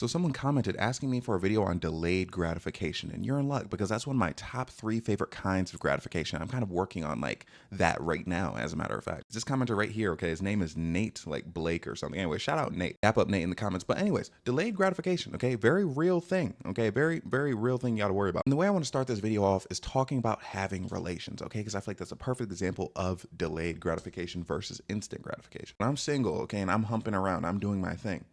So someone commented asking me for a video on delayed gratification, and you're in luck because that's one of my top 3 favorite kinds of gratification. I'm kind of working on like that right now, as a matter of fact. This commenter right here, okay, his name is Nate, like Blake or something. Anyway, shout out Nate. Dap up Nate in the comments. But anyways, delayed gratification, okay, very real thing, okay, very, very real thing you gotta worry about. And the way I want to start this video off is talking about having relations, okay, because I feel like that's a perfect example of delayed gratification versus instant gratification. When I'm single, okay, and I'm humping around, I'm doing my thing,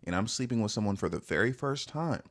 and I'm sleeping with someone for the very first time,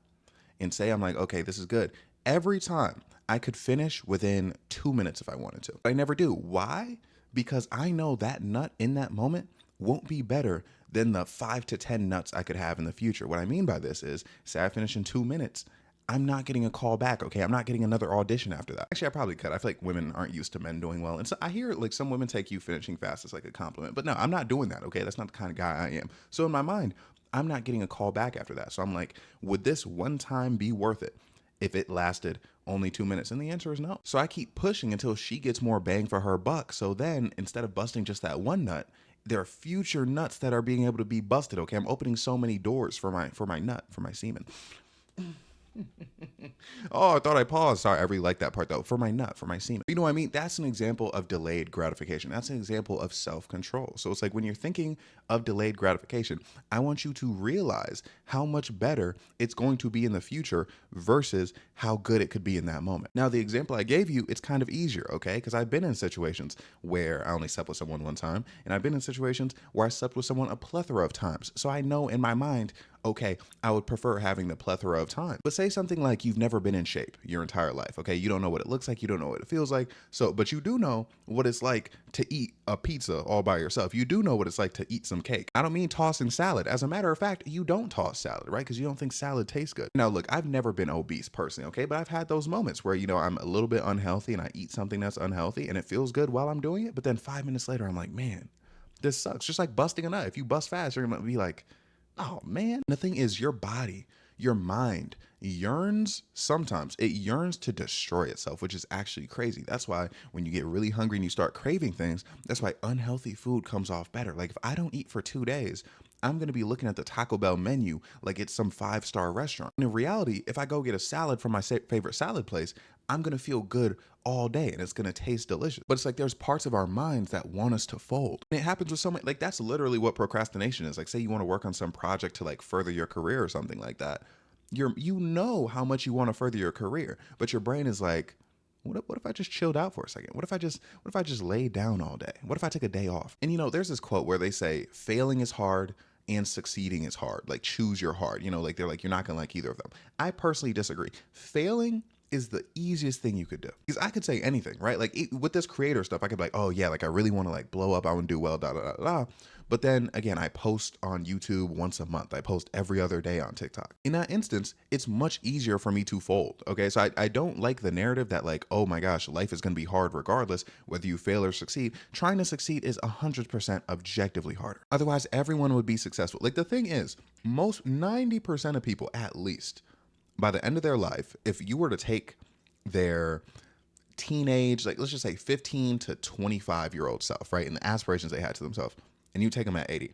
and say I'm like, okay, this is good. Every time I could finish within 2 minutes if I wanted to. But I never do. Why? Because I know that nut in that moment won't be better than the 5 to 10 nuts I could have in the future. What I mean by this is, say I finish in 2 minutes, I'm not getting a call back, okay? I'm not getting another audition after that. Actually, I probably could. I feel like women aren't used to men doing well. And so I hear like some women take you finishing fast as like a compliment. But no, I'm not doing that, okay? That's not the kind of guy I am. So in my mind, I'm not getting a call back after that. So I'm like, would this one time be worth it if it lasted only 2 minutes? And the answer is no. So I keep pushing until she gets more bang for her buck. So then instead of busting just that one nut, there are future nuts that are being able to be busted. Okay. I'm opening so many doors for my nut, for my semen. Oh, I thought I paused. Sorry, I really like that part though. For my nut, for my semen. You know what I mean? That's an example of delayed gratification. That's an example of self-control. So it's like when you're thinking of delayed gratification, I want you to realize how much better it's going to be in the future versus how good it could be in that moment. Now, the example I gave you, it's kind of easier, okay? Because I've been in situations where I only slept with someone one time, and I've been in situations where I slept with someone a plethora of times. So I know in my mind, okay, I would prefer having the plethora of time. But say something like you've never been in shape your entire life, okay? You don't know what it looks like, you don't know what it feels like. So, but you do know what it's like to eat a pizza all by yourself. You do know what it's like to eat some cake. I don't mean tossing salad. As a matter of fact, you don't toss salad, right? Because you don't think salad tastes good. Now, look, I've never been obese personally, okay? But I've had those moments where, you know, I'm a little bit unhealthy and I eat something that's unhealthy and it feels good while I'm doing it. But then 5 minutes later, I'm like, man, this sucks. Just like busting a nut. If you bust fast, you're gonna be like, oh man. The thing is, your body, your mind yearns sometimes. It yearns to destroy itself, which is actually crazy. That's why when you get really hungry and you start craving things, that's why unhealthy food comes off better. Like if I don't eat for 2 days, I'm going to be looking at the Taco Bell menu like it's some 5-star restaurant. And in reality, if I go get a salad from my favorite salad place, I'm going to feel good all day and it's going to taste delicious. But it's like there's parts of our minds that want us to fold. And it happens with so many, like that's literally what procrastination is. Like say you want to work on some project to like further your career or something like that. You know how much you want to further your career, but your brain is like, what if I just chilled out for a second? What if I just laid down all day? What if I took a day off? And you know, there's this quote where they say failing is hard and succeeding is hard. Like choose your hard. You know, like they're like, you're not gonna like either of them. I personally disagree. Failing is the easiest thing you could do because I could say anything, right? Like with this creator stuff, I could be like, oh yeah, like I really want to like blow up. I want to do well, da da da da. But then again, I post on YouTube once a month. I post every other day on TikTok. In that instance, it's much easier for me to fold. Okay. So I don't like the narrative that like, oh my gosh, life is going to be hard regardless, whether you fail or succeed. Trying to succeed is 100% objectively harder. Otherwise, everyone would be successful. Like the thing is, most 90% of people at least by the end of their life, if you were to take their teenage, like let's just say 15 to 25-year-old self, right? And the aspirations they had to themselves, and you take them at 80,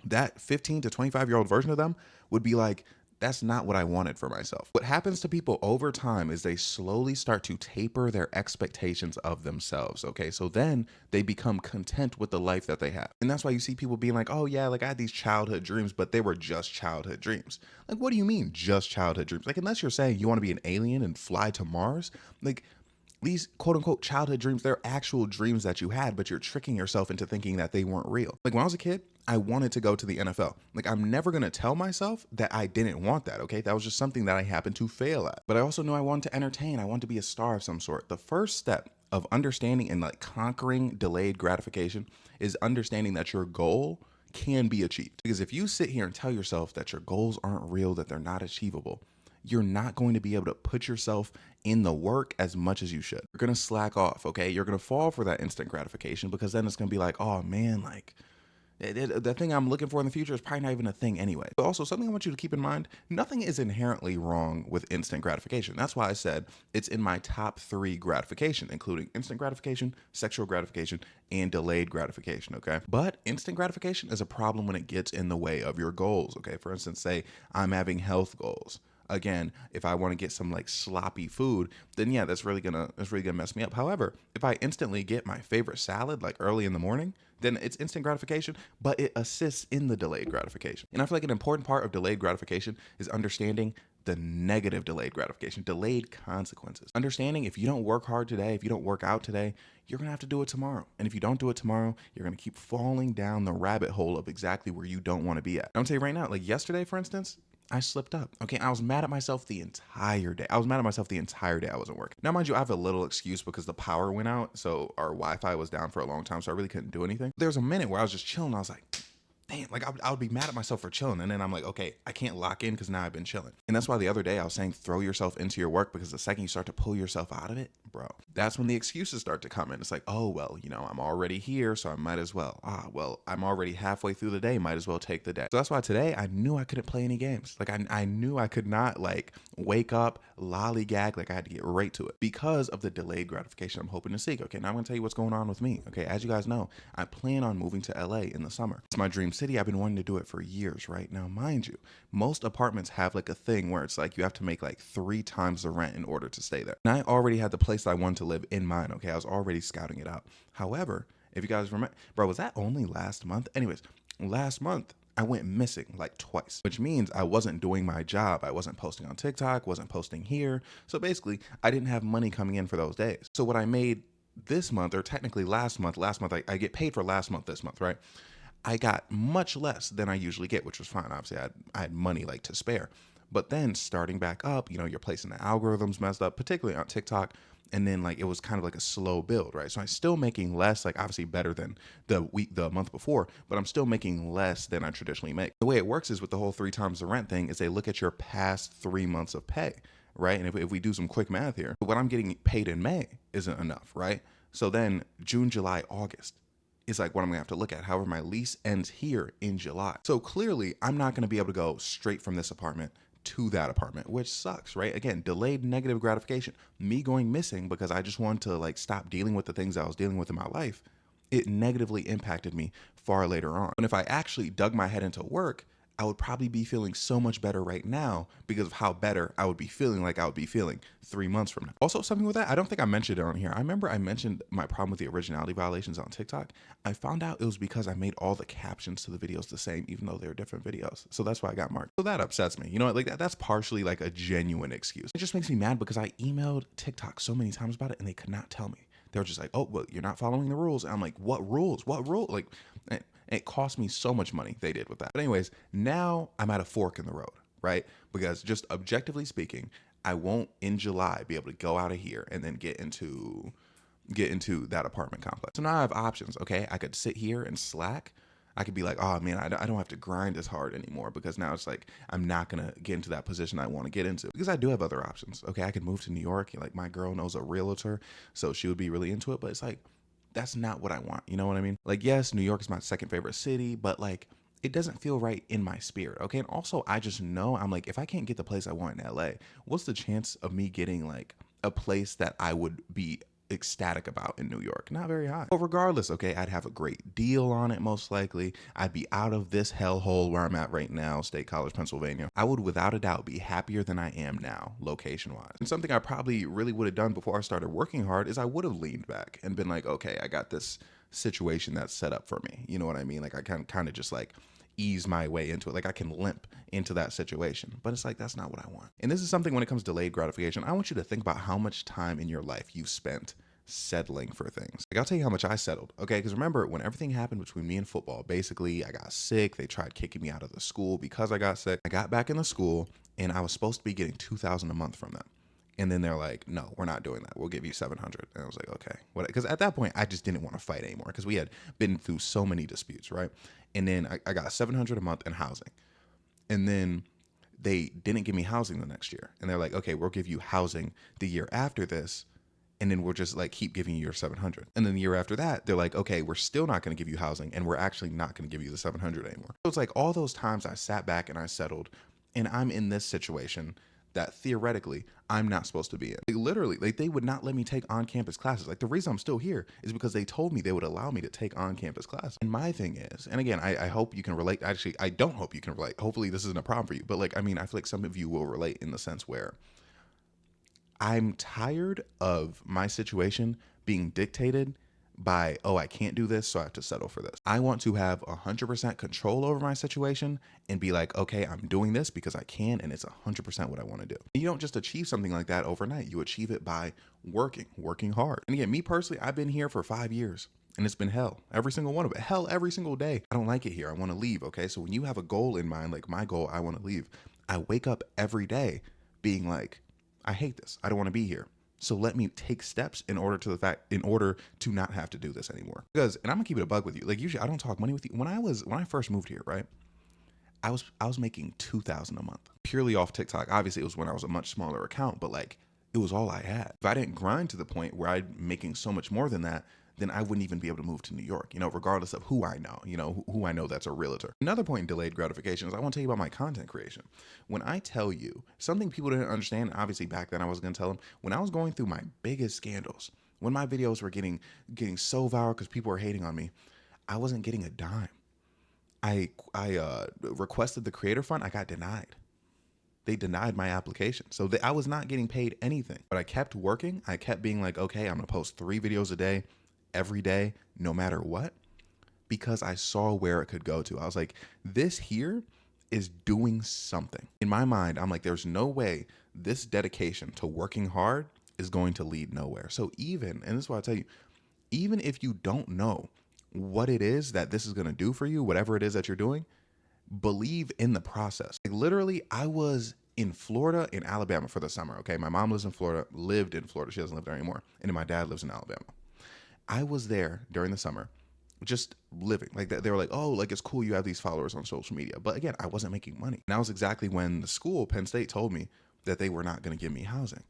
that 15 to 25-year-old version of them would be like, that's not what I wanted for myself. What happens to people over time is they slowly start to taper their expectations of themselves. Okay. So then they become content with the life that they have. And that's why you see people being like, oh yeah, like I had these childhood dreams, but they were just childhood dreams. Like, what do you mean just childhood dreams? Like, unless you're saying you want to be an alien and fly to Mars, like these quote unquote childhood dreams, they're actual dreams that you had, but you're tricking yourself into thinking that they weren't real. Like when I was a kid, I wanted to go to the NFL. Like I'm never going to tell myself that I didn't want that. Okay. That was just something that I happened to fail at, but I also knew I wanted to entertain. I wanted to be a star of some sort. The first step of understanding and like conquering delayed gratification is understanding that your goal can be achieved. Because if you sit here and tell yourself that your goals aren't real, that they're not achievable, you're not going to be able to put yourself in the work as much as you should. You're going to slack off, okay? You're going to fall for that instant gratification because then it's going to be like, oh man, like The thing I'm looking for in the future is probably not even a thing anyway. But also, something I want you to keep in mind, nothing is inherently wrong with instant gratification. That's why I said it's in my top 3 gratification, including instant gratification, sexual gratification, and delayed gratification, okay? But instant gratification is a problem when it gets in the way of your goals, okay? For instance, say I'm having health goals. Again, if I want to get some like sloppy food, then yeah, that's really gonna mess me up. However, if I instantly get my favorite salad like early in the morning, then it's instant gratification, but it assists in the delayed gratification. And I feel like an important part of delayed gratification is understanding the negative delayed gratification, delayed consequences. Understanding if you don't work hard today, if you don't work out today, you're gonna have to do it tomorrow. And if you don't do it tomorrow, you're gonna keep falling down the rabbit hole of exactly where you don't wanna be at. I'm gonna tell you right now, like yesterday, for instance, I slipped up. Okay, I was mad at myself the entire day. I wasn't working. Now, mind you, I have a little excuse because the power went out, so our Wi-Fi was down for a long time, so I really couldn't do anything. There was a minute where I was just chilling. I was like, damn, like I would be mad at myself for chilling. And then I'm like, okay, I can't lock in because now I've been chilling. And that's why the other day I was saying throw yourself into your work, because the second you start to pull yourself out of it, bro, that's when the excuses start to come in. It's like, oh, well, I'm already here, so I might as well. Well, I'm already halfway through the day, might as well take the day. So that's why today I knew I couldn't play any games. Like I knew I could not like wake up, lollygag, like I had to get right to it because of the delayed gratification I'm hoping to seek. Okay, now I'm gonna tell you what's going on with me. Okay, as you guys know, I plan on moving to LA in the summer. It's my dream city. I've been wanting to do it for years, right? Now, mind you, most apartments have like a thing where it's like you have to make like 3 times the rent in order to stay there. And I already had the place that I wanted to live in mind. Okay, I was already scouting it out. However, if you guys remember, bro, was that only last month? Anyways, last month I went missing like twice, which means I wasn't doing my job. I wasn't posting on TikTok, wasn't posting here. So basically, I didn't have money coming in for those days. So what I made this month, or technically last month, I get paid for last month this month, right? I got much less than I usually get, which was fine. Obviously, I had money like to spare. But then starting back up, you're placing the algorithms messed up, particularly on TikTok. And then like it was kind of like a slow build, right? So I'm still making less, like obviously better than the month before, but I'm still making less than I traditionally make. The way it works is with the whole 3 times the rent thing is they look at your past 3 months of pay, right? And if we do some quick math here, what I'm getting paid in May isn't enough, right? So then June, July, August is like what I'm gonna have to look at. However, my lease ends here in July. So clearly I'm not gonna be able to go straight from this apartment to that apartment, which sucks, right? Again, delayed negative gratification. Me going missing because I just wanted to like stop dealing with the things I was dealing with in my life. It negatively impacted me far later on. And if I actually dug my head into work, I would probably be feeling so much better right now because of how better I would be feeling, like I would be feeling 3 months from now. Also, something with that, I don't think I mentioned it on here. I remember I mentioned my problem with the originality violations on TikTok. I found out it was because I made all the captions to the videos the same, even though they're different videos. So that's why I got marked. So that upsets me. You know what? Like that's partially like a genuine excuse. It just makes me mad because I emailed TikTok so many times about it and they could not tell me. They were just like, oh, well, you're not following the rules. And I'm like, what rules? What rule? Like, it cost me so much money they did with that. But anyways, now I'm at a fork in the road, right? Because just objectively speaking, I won't in July be able to go out of here and then get into that apartment complex. So now I have options, okay? I could sit here and slack. I could be like, oh man, I don't have to grind as hard anymore because now it's like I'm not gonna get into that position I want to get into because I do have other options. Okay, I could move to New York. Like my girl knows a realtor, so she would be really into it. But it's like that's not what I want. You know what I mean? Like yes, New York is my second favorite city, but like it doesn't feel right in my spirit. Okay, and also I just know I'm like if I can't get the place I want in LA, what's the chance of me getting like a place that I would be ecstatic about in New York? Not very high. But regardless, okay, I'd have a great deal on it most likely. I'd be out of this hellhole where I'm at right now, State College, Pennsylvania. I would without a doubt be happier than I am now, location-wise. And something I probably really would have done before I started working hard is I would have leaned back and been like, okay, I got this situation that's set up for me. You know what I mean? Like I can kind of just like ease my way into it. Like I can limp into that situation, but it's like, that's not what I want. And this is something when it comes to delayed gratification, I want you to think about how much time in your life you've spent settling for things. Like I'll tell you how much I settled. Okay. Cause remember when everything happened between me and football, basically I got sick. They tried kicking me out of the school because I got sick. I got back in the school and I was supposed to be getting $2,000 a month from them. And then they're like, no, we're not doing that. We'll give you 700. And I was like, okay, what? Because at that point, I just didn't want to fight anymore because we had been through so many disputes, right? And then I got 700 a month in housing. And then they didn't give me housing the next year. And they're like, okay, we'll give you housing the year after this. and then we'll just like keep giving you your 700. And then the year after that, they're like, okay, we're still not going to give you housing, and we're actually not going to give you the 700 anymore. So it's like all those times I sat back and I settled, and I'm in this situation that theoretically I'm not supposed to be in. Like, literally, like they would not let me take on-campus classes. Like the reason I'm still here is because they told me they would allow me to take on-campus classes. And my thing is, and again, I hope you can relate. Actually, I don't hope you can relate. Hopefully this isn't a problem for you. But like, I mean, I feel like some of you will relate in the sense where I'm tired of my situation being dictated by, oh, I can't do this, so I have to settle for this. I want to have 100% control over my situation and be like, okay, I'm doing this because I can, and it's 100% what I want to do. And you don't just achieve something like that overnight. You achieve it by working hard. And again, me personally, I've been here for 5 years. And it's been hell, every single one of it. Hell every single day. I don't like it here. I want to leave, okay? So when you have a goal in mind, like my goal, I want to leave. I wake up every day being like, I hate this. I don't want to be here. So let me take steps in order to not have to do this anymore. Because, and I'm gonna keep it a bug with you. Like usually I don't talk money with you. When I first moved here, right? I was making $2,000 a month purely off TikTok. Obviously it was when I was a much smaller account, but like it was all I had. If I didn't grind to the point where I'm making so much more than that, then I wouldn't even be able to move to New York, regardless of who I know, who I know that's a realtor. Another point in delayed gratification is I want to tell you about my content creation. When I tell you something people didn't understand, obviously back then I was going to tell them, when I was going through my biggest scandals, when my videos were getting so viral because people were hating on me, I wasn't getting a dime. I requested the creator fund. I got denied. They denied my application. So I was not getting paid anything, but I kept working. I kept being like, okay, I'm going to post 3 videos a day, every day, no matter what, because I saw where it could go to. I was like, this here is doing something. In my mind, I'm like, there's no way this dedication to working hard is going to lead nowhere. So and this is what I tell you, even if you don't know what it is that this is going to do for you, whatever it is that you're doing, believe in the process. Like literally, I was in Florida and Alabama for the summer. Okay. My mom lived in Florida. She doesn't live there anymore. And then my dad lives in Alabama. I was there during the summer, just living like that. They were like, oh, like it's cool you have these followers on social media. But again, I wasn't making money. And that was exactly when the school, Penn State, told me that they were not going to give me housing.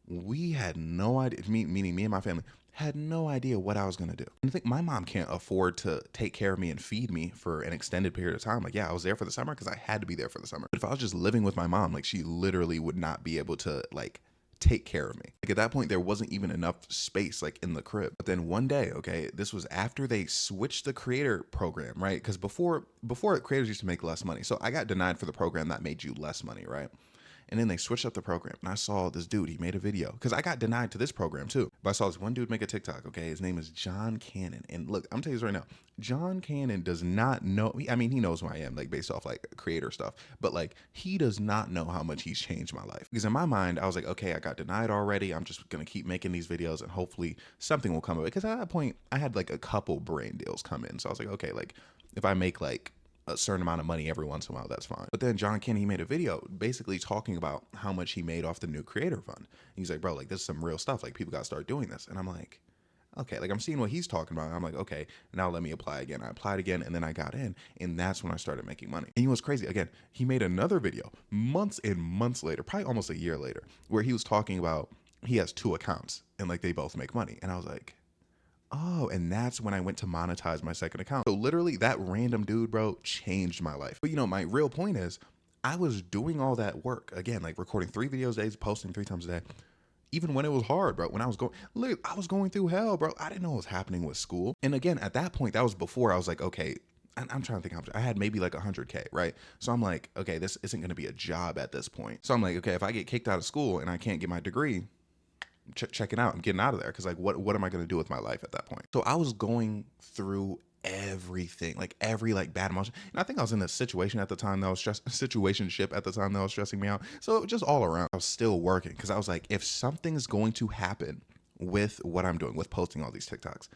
We had no idea, meaning me and my family, had no idea what I was going to do. And I think my mom can't afford to take care of me and feed me for an extended period of time. Like, yeah, I was there for the summer because I had to be there for the summer. But if I was just living with my mom, like she literally would not be able to like take care of me. Like at that point, there wasn't even enough space like in the crib. But then one day, okay, this was after they switched the creator program, right? Because before creators used to make less money. So I got denied for the program that made you less money, right? And then they switched up the program, and I saw this dude, he made a video because I got denied to this program too. But I saw this one dude make a TikTok. Okay. His name is John Cannon. And look, I'm telling you this right now, John Cannon does not know. I mean, he knows who I am, like based off like creator stuff, but like he does not know how much he's changed my life. Because in my mind, I was like, okay, I got denied already. I'm just going to keep making these videos and hopefully something will come of it. Because at that point I had like a couple brand deals come in. So I was like, okay, like if I make like a certain amount of money every once in a while, that's fine. But then John Cannon, he made a video basically talking about how much he made off the new creator fund. And he's like, bro, like this is some real stuff. Like people got to start doing this. And I'm like, okay, like I'm seeing what he's talking about. And I'm like, okay, now let me apply again. I applied again and then I got in, and that's when I started making money. And you know what's crazy? Again, he made another video months and months later, probably almost a year later, where he was talking about he has 2 accounts and like they both make money. And I was like, oh, and that's when I went to monetize my second account. So literally that random dude, bro, changed my life. But my real point is I was doing all that work, again, like recording 3 videos a day, posting 3 times a day, even when it was hard, bro. When I was going through hell, bro. I didn't know what was happening with school. And again, at that point, that was before I was like, okay, I'm trying to think how much I had, maybe like 100K, right? So I'm like, okay, this isn't going to be a job at this point. So I'm like, okay, if I get kicked out of school and I can't get my degree, checking out and getting out of there, because like what am I going to do with my life at that point? So I was going through everything, like every like bad emotion, and I think I was in a situation at the time that was situationship at the time that was stressing me out. So just all around, I was still working because I was like, if something's going to happen with what I'm doing with posting all these TikToks,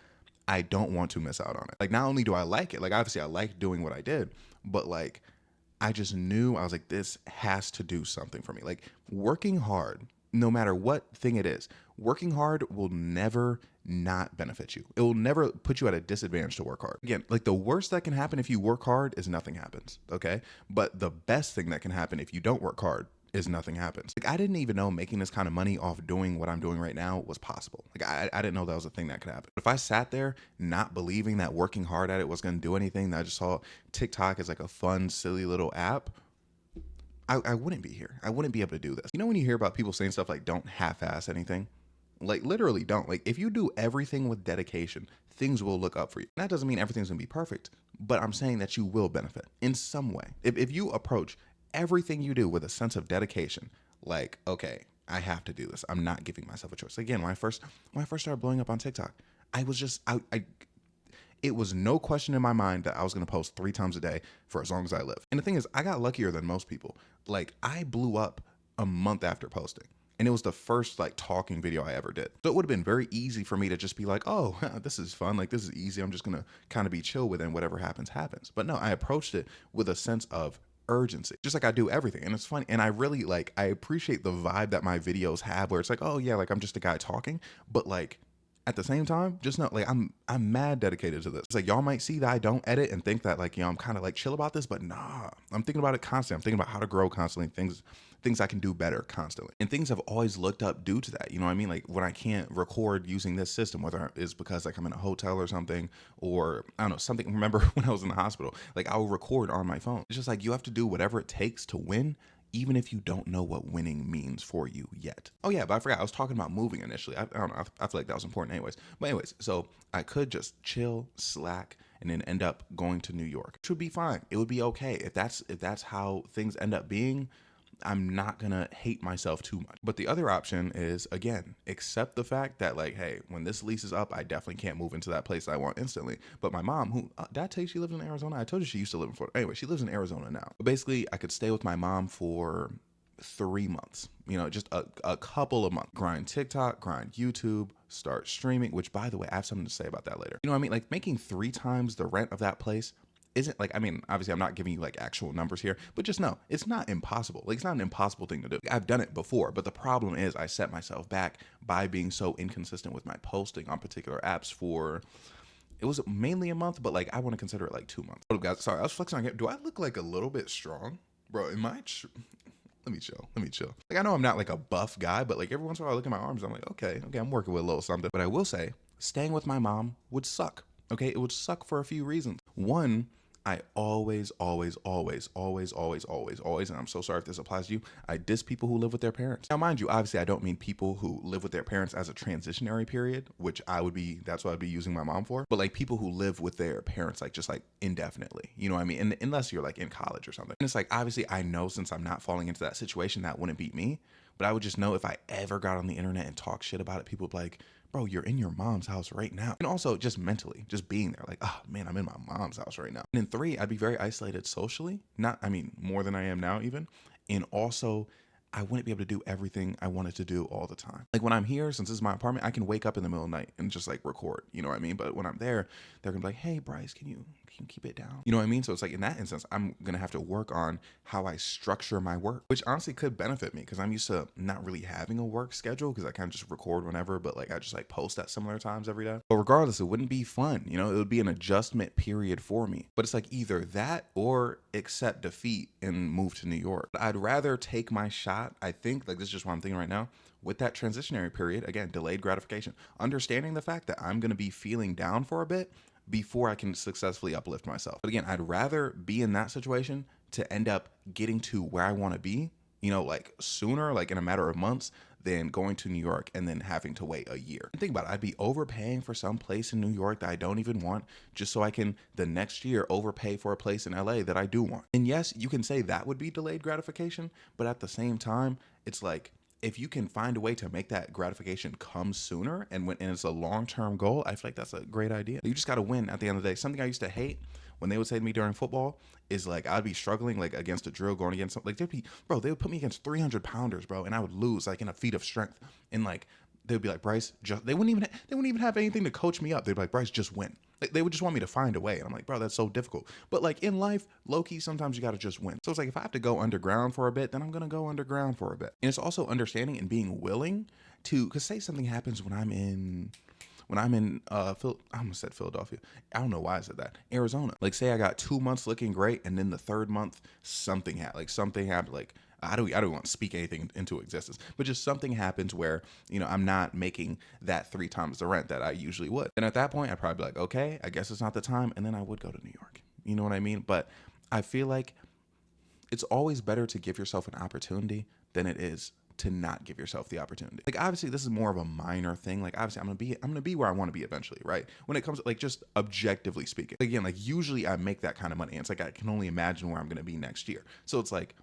I don't want to miss out on it. Like not only do I like it, like obviously I like doing what I did, but like I just knew, I was like, this has to do something for me. Like working hard, no matter what thing it is, working hard will never not benefit you. It will never put you at a disadvantage to work hard. Again, like the worst that can happen if you work hard is nothing happens, okay? But the best thing that can happen if you don't work hard is nothing happens. Like, I didn't even know making this kind of money off doing what I'm doing right now was possible. Like, I didn't know that was a thing that could happen. If I sat there not believing that working hard at it was going to do anything, that I just saw TikTok as like a fun, silly little app, I wouldn't be here. I wouldn't be able to do this. You know, when you hear about people saying stuff like don't half-ass anything, like literally don't. Like, if you do everything with dedication, things will look up for you. That doesn't mean everything's gonna be perfect, but I'm saying that you will benefit in some way. If you approach everything you do with a sense of dedication, like, okay, I have to do this. I'm not giving myself a choice. Again, when I first started blowing up on TikTok, I was just I it was no question in my mind that I was going to post 3 times a day for as long as I live. And the thing is, I got luckier than most people. Like, I blew up a month after posting. And it was the first like talking video I ever did. So it would have been very easy for me to just be like, oh, this is fun. Like, this is easy. I'm just going to kind of be chill with it, and whatever happens, happens. But no, I approached it with a sense of urgency, just like I do everything. And it's funny. And I really I appreciate the vibe that my videos have, where it's like, oh yeah, like I'm just a guy talking. But like, at the same time, just know, like, I'm mad dedicated to this. It's like, y'all might see that I don't edit and think that, like, I'm kind of like chill about this, but nah, I'm thinking about it constantly. I'm thinking about how to grow constantly, things I can do better constantly. And things I've always looked up due to that. You know what I mean? Like, when I can't record using this system, whether it's because like I'm in a hotel or something, or I don't know, something. Remember when I was in the hospital, like, I'll record on my phone. It's just like, you have to do whatever it takes to win, even if you don't know what winning means for you yet. Oh yeah, but I forgot, I was talking about moving initially. I don't know, I feel like that was important anyways. But anyways, so I could just chill, slack, and then end up going to New York, which would be fine. It would be okay. If that's how things end up being, I'm not gonna hate myself too much. But the other option is, again, accept the fact that, like, hey, when this lease is up, I definitely can't move into that place I want instantly. But my mom, who, did I tell you she lived in Arizona? I told you she used to live in Florida. Anyway, she lives in Arizona now. But basically, I could stay with my mom for 3 months, just a couple of months. Grind TikTok, grind YouTube, start streaming, which, by the way, I have something to say about that later. You know what I mean? Like, making 3 times the rent of that place isn't, like, I mean, obviously I'm not giving you like actual numbers here, but just know it's not impossible. Like, it's not an impossible thing to do. I've done it before, but the problem is I set myself back by being so inconsistent with my posting on particular apps for, it was mainly a month, but like, I want to consider it like 2 months. Oh, guys, sorry, I was flexing on here. Do I look like a little bit strong? Bro, am I let me chill. Like, I know I'm not like a buff guy, but like, every once in a while I look at my arms, I'm like, okay, I'm working with a little something. But I will say, staying with my mom would suck. Okay, it would suck for a few reasons. One, I always, and I'm so sorry if this applies to you, I diss people who live with their parents. Now, mind you, obviously, I don't mean people who live with their parents as a transitionary period, which that's what I'd be using my mom for, but like people who live with their parents, like, just like indefinitely, you know what I mean? And unless you're like in college or something. And it's like, obviously, I know since I'm not falling into that situation, that wouldn't be me, but I would just know if I ever got on the internet and talk shit about it, people would be like, bro, you're in your mom's house right now. And also just mentally, just being there, like, oh man, I'm in my mom's house right now. And then 3, I'd be very isolated socially. More than I am now even. And also, I wouldn't be able to do everything I wanted to do all the time. Like, when I'm here, since this is my apartment, I can wake up in the middle of the night and just like record, you know what I mean? But when I'm there, they're gonna be like, hey, Bryce, can you keep it down? You know what I mean? So it's like, in that instance, I'm gonna have to work on how I structure my work, which honestly could benefit me because I'm used to not really having a work schedule because I kind of just record whenever, but like, I just like post at similar times every day. But regardless, it wouldn't be fun. It would be an adjustment period for me. But it's like, either that or accept defeat and move to New York. I'd rather take my shot. I think, like, this is just what I'm thinking right now, with that transitionary period, again, delayed gratification, understanding the fact that I'm going to be feeling down for a bit before I can successfully uplift myself. But again, I'd rather be in that situation to end up getting to where I want to be, like sooner, like in a matter of months, than going to New York and then having to wait a year. And think about it, I'd be overpaying for some place in New York that I don't even want, just so I can the next year overpay for a place in LA that I do want. And yes, you can say that would be delayed gratification, but at the same time, it's like, if you can find a way to make that gratification come sooner, and it's a long-term goal, I feel like that's a great idea. You just got to win at the end of the day. Something I used to hate when they would say to me during football is like, I'd be struggling like against a drill, going against something, like they would put me against 300 pounders, bro, and I would lose like in a feat of strength. And like, they'd be like, Bryce, they wouldn't even have anything to coach me up. They'd be like, Bryce, just win. They would just want me to find a way. And I'm like, bro, that's so difficult. But like, in life, low-key, sometimes you got to just win. So it's like, if I have to go underground for a bit, then I'm going to go underground for a bit. And it's also understanding and being willing to, because say something happens when I'm in I almost said Philadelphia. I don't know why I said that. Arizona. Like, say I got 2 months looking great, and then the 3rd month, something happened. Like, I don't want to speak anything into existence, but just something happens where, I'm not making that 3 times the rent that I usually would. And at that point, I'd probably be like, okay, I guess it's not the time. And then I would go to New York. You know what I mean? But I feel like it's always better to give yourself an opportunity than it is to not give yourself the opportunity. Like, obviously this is more of a minor thing. Like, obviously I'm gonna be where I want to be eventually, right? When it comes to, like, just objectively speaking. Again, like, usually I make that kind of money, and it's like I can only imagine where I'm gonna be next year. So it's like,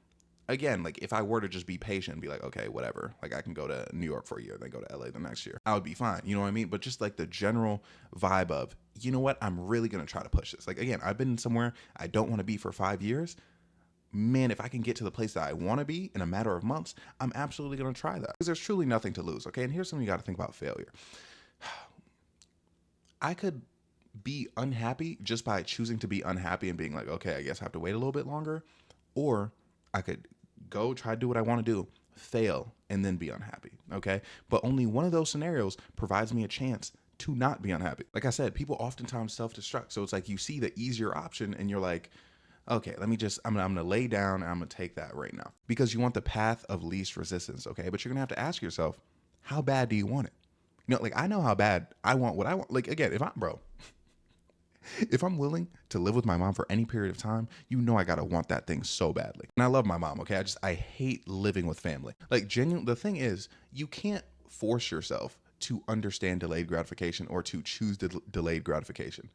again, like, if I were to just be patient and be like, okay, whatever, like, I can go to New York for a year, then go to LA the next year, I would be fine. You know what I mean? But just like the general vibe of, you know what, I'm really gonna try to push this. Like, again, I've been somewhere I don't want to be for 5 years. Man, if I can get to the place that I want to be in a matter of months, I'm absolutely going to try that, because there's truly nothing to lose. Okay. And here's something you got to think about failure. I could be unhappy just by choosing to be unhappy and being like, okay, I guess I have to wait a little bit longer. Or I could go try to do what I want to do, fail, and then be unhappy. Okay. But only one of those scenarios provides me a chance to not be unhappy. Like I said, people oftentimes self-destruct. So it's like you see the easier option and you're like, okay, I'm gonna lay down and I'm gonna take that right now, because you want the path of least resistance. Okay. But you're gonna have to ask yourself, how bad do you want it? Like, I know how bad I want what I want. Like, again, if I'm willing to live with my mom for any period of time, I gotta want that thing so badly. And I love my mom. Okay. I hate living with family. Like, genuine, the thing is, you can't force yourself to understand delayed gratification or to choose delayed gratification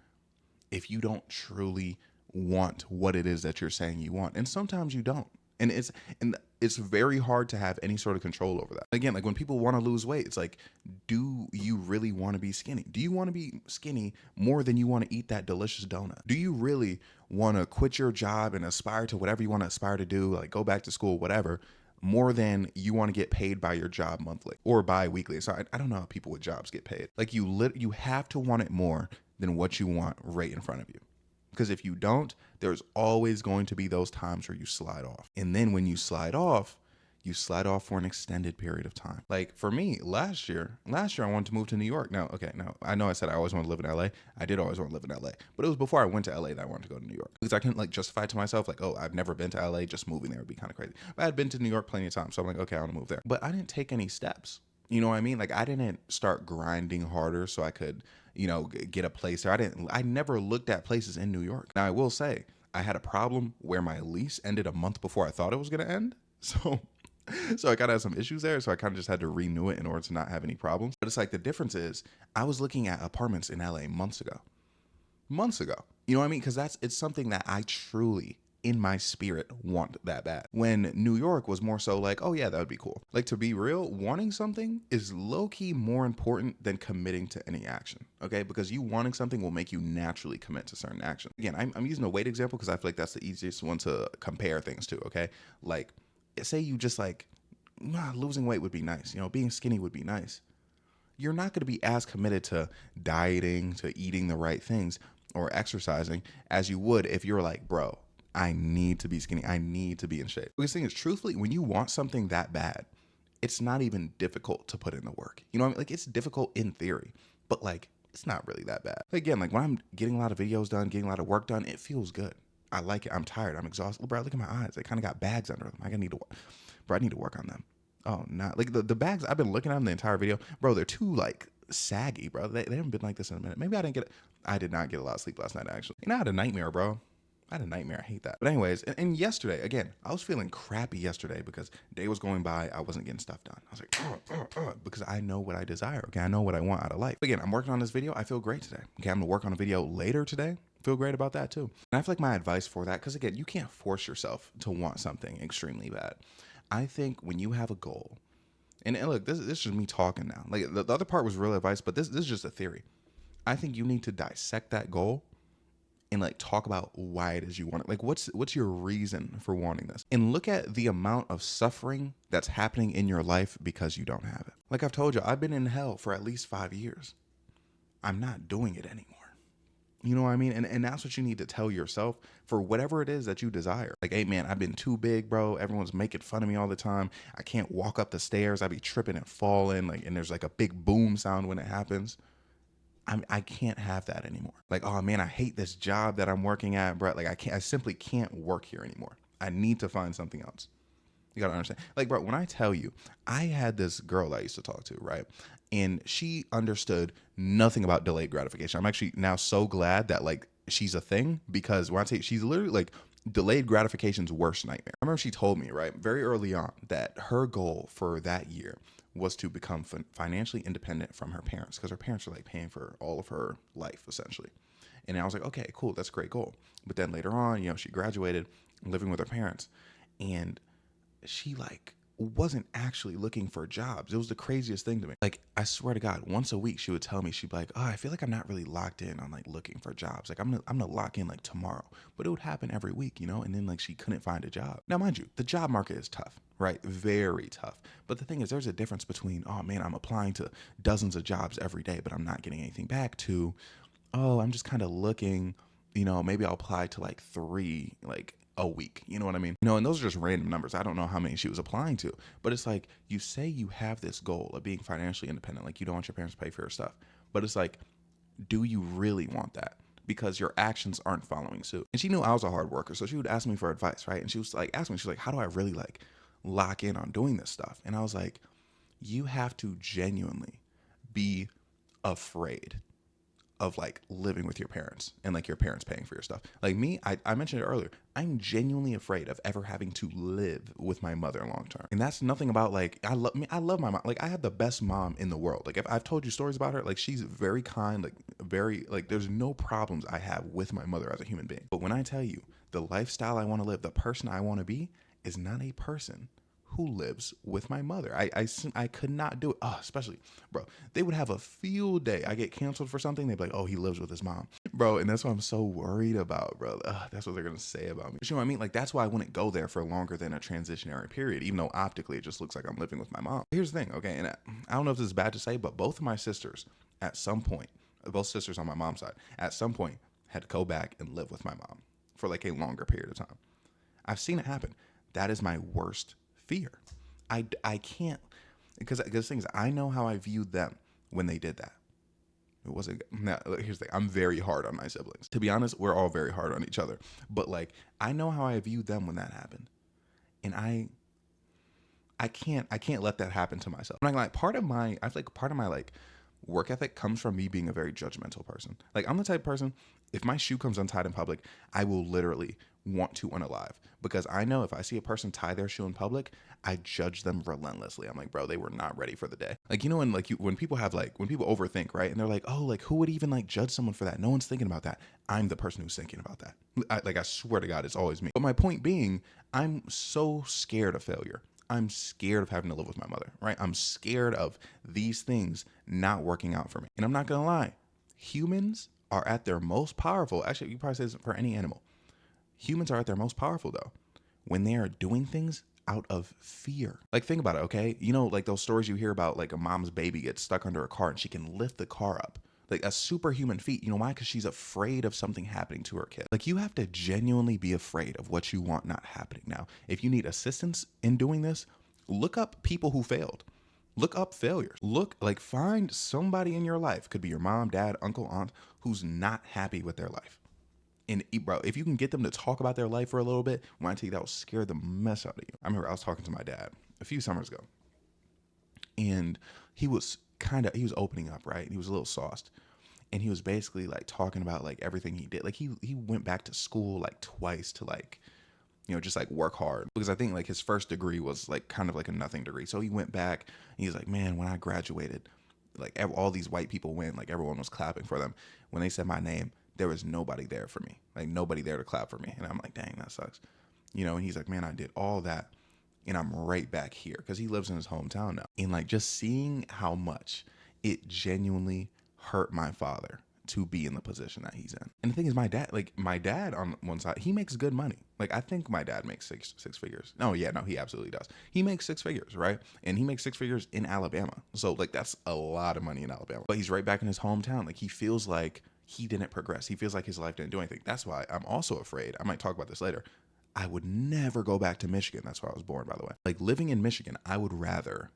if you don't truly want what it is that you're saying you want. And sometimes you don't. And it's very hard to have any sort of control over that. Again, like, when people want to lose weight, it's like, do you really want to be skinny? Do you want to be skinny more than you want to eat that delicious donut? Do you really want to quit your job and aspire to whatever you want to aspire to do, like go back to school, whatever, more than you want to get paid by your job monthly or bi-weekly? So I don't know how people with jobs get paid. Like, you have to want it more than what you want right in front of you. Because if you don't, there's always going to be those times where you slide off. And then when you slide off for an extended period of time. Like, for me, last year I wanted to move to New York. Now, I know I said I always want to live in LA. I did always want to live in LA. But it was before I went to LA that I wanted to go to New York. Because I couldn't, like, justify it to myself, like, oh, I've never been to LA, just moving there would be kind of crazy. But I had been to New York plenty of times. So I'm like, okay, I want to move there. But I didn't take any steps. You know what I mean? Like, I didn't start grinding harder so I could, get a place there. I never looked at places in New York. Now, I will say, I had a problem where my lease ended a month before I thought it was going to end. So I kind of had some issues there. So I kind of just had to renew it in order to not have any problems. But it's like, the difference is, I was looking at apartments in LA months ago. You know what I mean? Because it's something that I truly, in my spirit, want that bad. When New York was more so like, oh yeah, that would be cool. Like, to be real, wanting something is low-key more important than committing to any action. Okay. Because you wanting something will make you naturally commit to certain action. Again, I'm using a weight example because I feel like that's the easiest one to compare things to. Okay. Like, say you just like, losing weight would be nice. Being skinny would be nice. You're not going to be as committed to dieting, to eating the right things, or exercising as you would if you're like, bro, I need to be skinny. I need to be in shape. Because the thing is, truthfully, when you want something that bad, it's not even difficult to put in the work. You know what I mean? Like, it's difficult in theory, but like, it's not really that bad. Again, like, when I'm getting a lot of videos done, getting a lot of work done, it feels good. I like it. I'm tired. I'm exhausted. Bro, look at my eyes. They kind of got bags under them. I need to work on them. Oh, not like the bags. I've been looking at them the entire video, bro. They're too, like, saggy, bro. They haven't been like this in a minute. Maybe I didn't get it. I did not get a lot of sleep last night, actually. I had a nightmare, bro. I had a nightmare. I hate that. But anyways, and yesterday, again, I was feeling crappy yesterday because day was going by. I wasn't getting stuff done. I was like, because I know what I desire. Okay. I know what I want out of life. Again, I'm working on this video. I feel great today. Okay. I'm going to work on a video later today. Feel great about that too. And I feel like my advice for that, because again, you can't force yourself to want something extremely bad. I think when you have a goal, and look, this is just me talking now. Like, the other part was real advice, but this is just a theory. I think you need to dissect that goal and, like, talk about why it is you want it. Like, what's your reason for wanting this? And look at the amount of suffering that's happening in your life because you don't have it. Like I've told you, I've been in hell for at least 5 years. I'm not doing it anymore. You know what I mean? And that's what you need to tell yourself for whatever it is that you desire. Like, hey man, I've been too big, bro. Everyone's making fun of me all the time. I can't walk up the stairs. I be tripping and falling. Like, and there's like a big boom sound when it happens. I can't have that anymore. Like, oh man, I hate this job that I'm working at, bro. Like, I simply can't work here anymore. I need to find something else. You gotta understand. Like, bro, when I tell you, I had this girl I used to talk to, right? And she understood nothing about delayed gratification. I'm actually now so glad that like she's a thing, because when I say she's literally like delayed gratification's worst nightmare. I remember she told me, right, very early on that her goal for that year was to become financially independent from her parents, because her parents are like paying for all of her life essentially. And I was like, okay, cool, that's a great goal. But then later on, she graduated, living with her parents, and she like wasn't actually looking for jobs. It was the craziest thing to me. Like, I swear to God, once a week she would tell me, she'd be like, "Oh, I feel like I'm not really locked in on like looking for jobs. Like I'm gonna lock in like tomorrow." But it would happen every week, and then like she couldn't find a job. Now, mind you, the job market is tough, right? Very tough. But the thing is, there's a difference between, oh man, I'm applying to dozens of jobs every day, but I'm not getting anything back, to, oh, I'm just kind of looking, maybe I'll apply to like three, like a week. You know what I mean? And those are just random numbers. I don't know how many she was applying to, but it's like, you say you have this goal of being financially independent, like you don't want your parents to pay for your stuff, but it's like, do you really want that? Because your actions aren't following suit. And she knew I was a hard worker, so she would ask me for advice, right? And she was like, asking me, she's like, how do I really like lock in on doing this stuff? And I was like, you have to genuinely be afraid of like living with your parents and like your parents paying for your stuff. Like me, I mentioned it earlier, I'm genuinely afraid of ever having to live with my mother long term. And that's nothing about like, I love my mom. Like, I have the best mom in the world. Like, if I've told you stories about her, like she's very kind, like very, like there's no problems I have with my mother as a human being. But when I tell you the lifestyle I want to live, the person I want to be is not a person who lives with my mother. I could not do it. Oh, especially, bro, they would have a field day. I get canceled for something. They'd be like, oh, he lives with his mom. Bro, and that's what I'm so worried about, bro. That's what they're going to say about me. But you know what I mean? Like, that's why I wouldn't go there for longer than a transitionary period, even though optically it just looks like I'm living with my mom. Here's the thing, okay? And I don't know if this is bad to say, but both of my sisters at some point, both sisters on my mom's side, at some point had to go back and live with my mom for like a longer period of time. I've seen it happen. That is my worst fear. I can't, because the thing is, I know how I viewed them when they did that. It wasn't. Now, here's the thing. I'm very hard on my siblings. To be honest, we're all very hard on each other. But like, I know how I viewed them when that happened, and I can't let that happen to myself. I'm like, I feel like part of my like work ethic comes from me being a very judgmental person. Like, I'm the type of person, if my shoe comes untied in public, I will literally want to unalive, because I know if I see a person tie their shoe in public, I judge them relentlessly. I'm like, bro, they were not ready for the day. Like, when like when people have like, when people overthink, right? And they're like, oh, like who would even like judge someone for that? No one's thinking about that. I'm the person who's thinking about that. I swear to God, it's always me. But my point being, I'm so scared of failure. I'm scared of having to live with my mother, right? I'm scared of these things not working out for me. And I'm not gonna lie, humans are at their most powerful. Actually, you probably say this for any animal. Humans are at their most powerful though when they are doing things out of fear. Like, think about it, okay? Like those stories you hear about, like a mom's baby gets stuck under a car and she can lift the car up. Like a superhuman feat. You know why? Because she's afraid of something happening to her kid. Like, you have to genuinely be afraid of what you want not happening. Now, if you need assistance in doing this, look up people who failed. Look up failures. Find somebody in your life, could be your mom, dad, uncle, aunt, who's not happy with their life. And bro, if you can get them to talk about their life for a little bit, when I tell you that will scare the mess out of you. I remember I was talking to my dad a few summers ago, and he was opening up, right? And he was a little sauced. And he was basically like talking about like everything he did. Like, he went back to school like twice to like, just like work hard, because I think like his first degree was like kind of like a nothing degree. So he went back and he's like, man, when I graduated, like all these white people went, like everyone was clapping for them. When they said my name, there was nobody there for me, like nobody there to clap for me. And I'm like, dang, that sucks. And he's like, man, I did all that and I'm right back here, because he lives in his hometown now. And like, just seeing how much it genuinely hurt my father to be in the position that he's in. And the thing is, my dad on one side, he makes good money. Like, I think my dad makes six figures. No, yeah, no, he absolutely does. He makes six figures, right? And he makes six figures in Alabama. So like, that's a lot of money in Alabama. But he's right back in his hometown. Like, he feels like he didn't progress. He feels like his life didn't do anything. That's why I'm also afraid, I might talk about this later, I would never go back to Michigan. That's where I was born, by the way. Like, living in Michigan, I would rather,